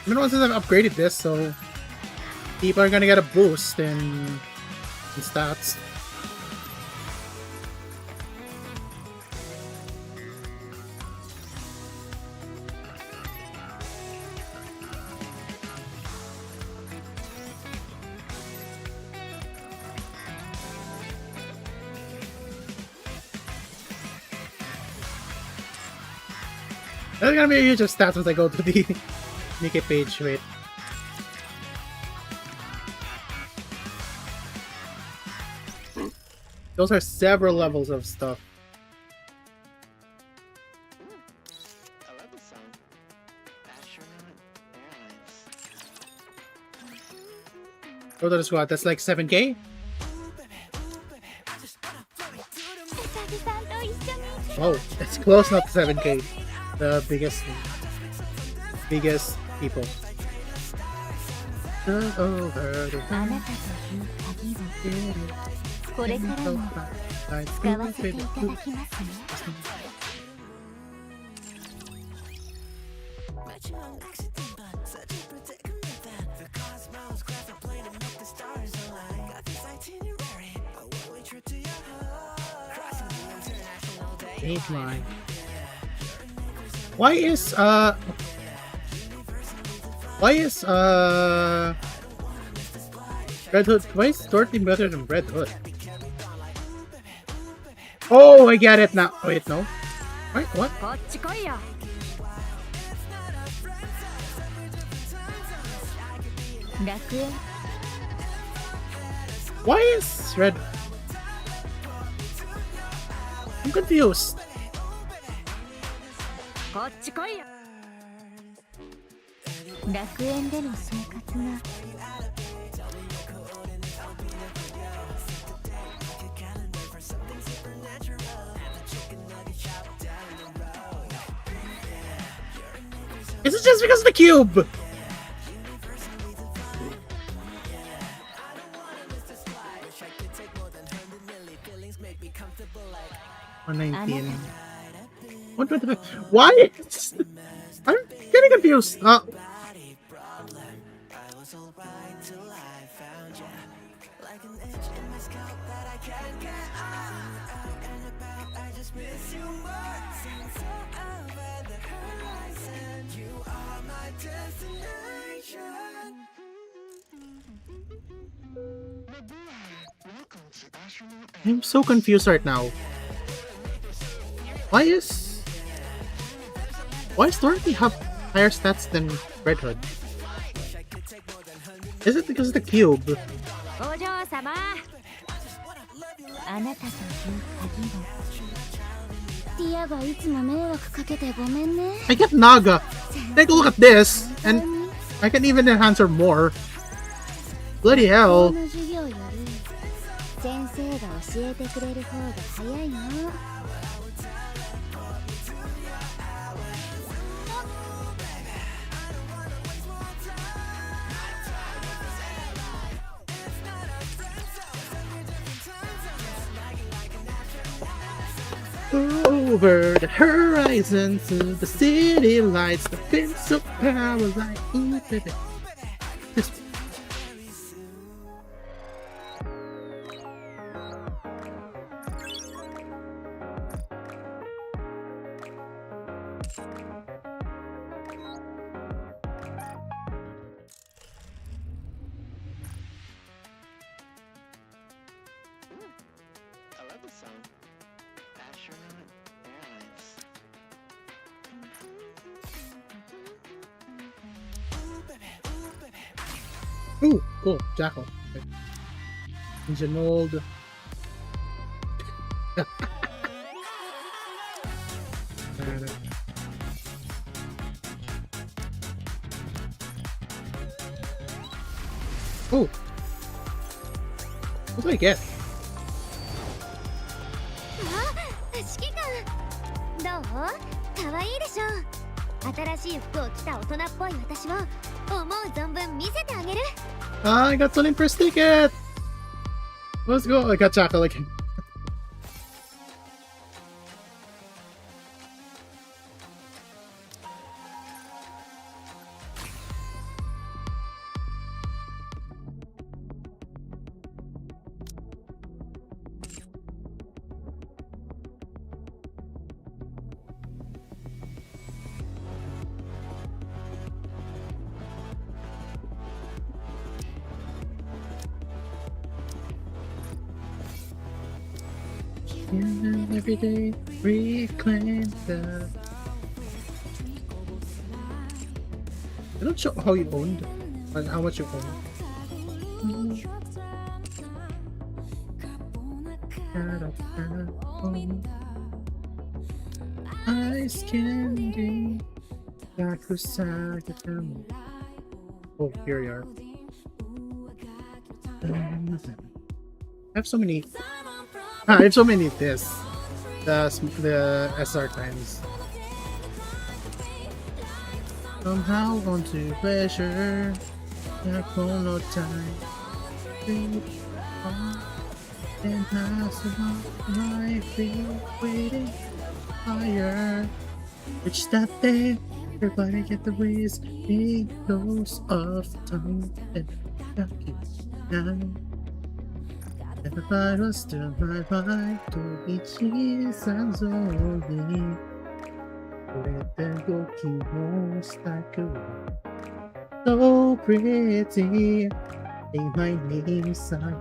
I mean, since I've upgraded this, so people are gonna get a boost in stats. There's gonna be a huge of stats once I go to the NIKKE page, wait. Those are several levels of stuff. I love the song. Astronaut Airlines. Go to the squad, that's like 7k? うさぎさんと一緒に Oh, it's close enough to 7k. The biggest people. Over the あなたという鍵をこれからも使わせていただきますね。 Met you on accident, but such a predicament that the cosmos graph a plane to make the stars align. Got this itinerary, a one-way trip to your heart. Crossing the international day. 8 line. Why is Red Hood? Why is Dorothy better than Red Hood? Oh, I get it now. Wait, no. Wait, what? こっち来いよ。 楽園 Why is Red? I'm confused. こっち来いよ。楽園での生活が Is it just because of the cube? $119. 125. Why? I'm getting confused. I'm so confused right now. Why does Dorothy have higher stats than Red Hood? Is it because of the cube? お嬢様。あなたという鍵をティアがいつも迷惑かけてごめんね I get Naga. Take a look at this, and I can even enhance her more. Bloody こ hell. の授業より先生が教えてくれる方が早いの。 Over the horizon to the city lights, the fence of power like ooh baby. This I love the song. Astronaut Airlines. ooh, cool, Jackal. Okay. Engine old. Oh, what do I get? あ、指揮官どう？可愛いでしょ。新しい服を着た大人っぽい私を思う存分見せてあげる。 Ah, I got Sunny first ticket! Let's go! I got Jackal again. And every day reclaim the. They don't show how you owned, like how much you own. Ice candy, Yakuza. Oh, here you are. I have so many. I have so many of this. The SR times. Somehow on to pleasure. I've no time. Impossible. Life is waiting. Higher. Reach that day. Everybody get the whiz. It goes off time. And lucky now. Everybody was still my right to be cheese and only. Let them go keep most like a so pretty. Say my name, son.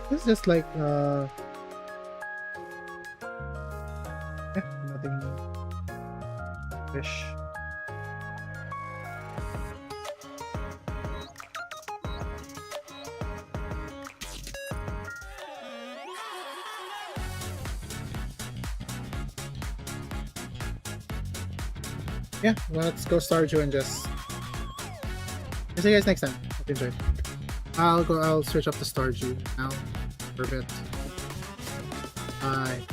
It's just like nothing fish. Yeah, let's go Stardew and just see you guys next time. Hope you enjoyed. I'll switch up to Stardew now for a bit. Bye.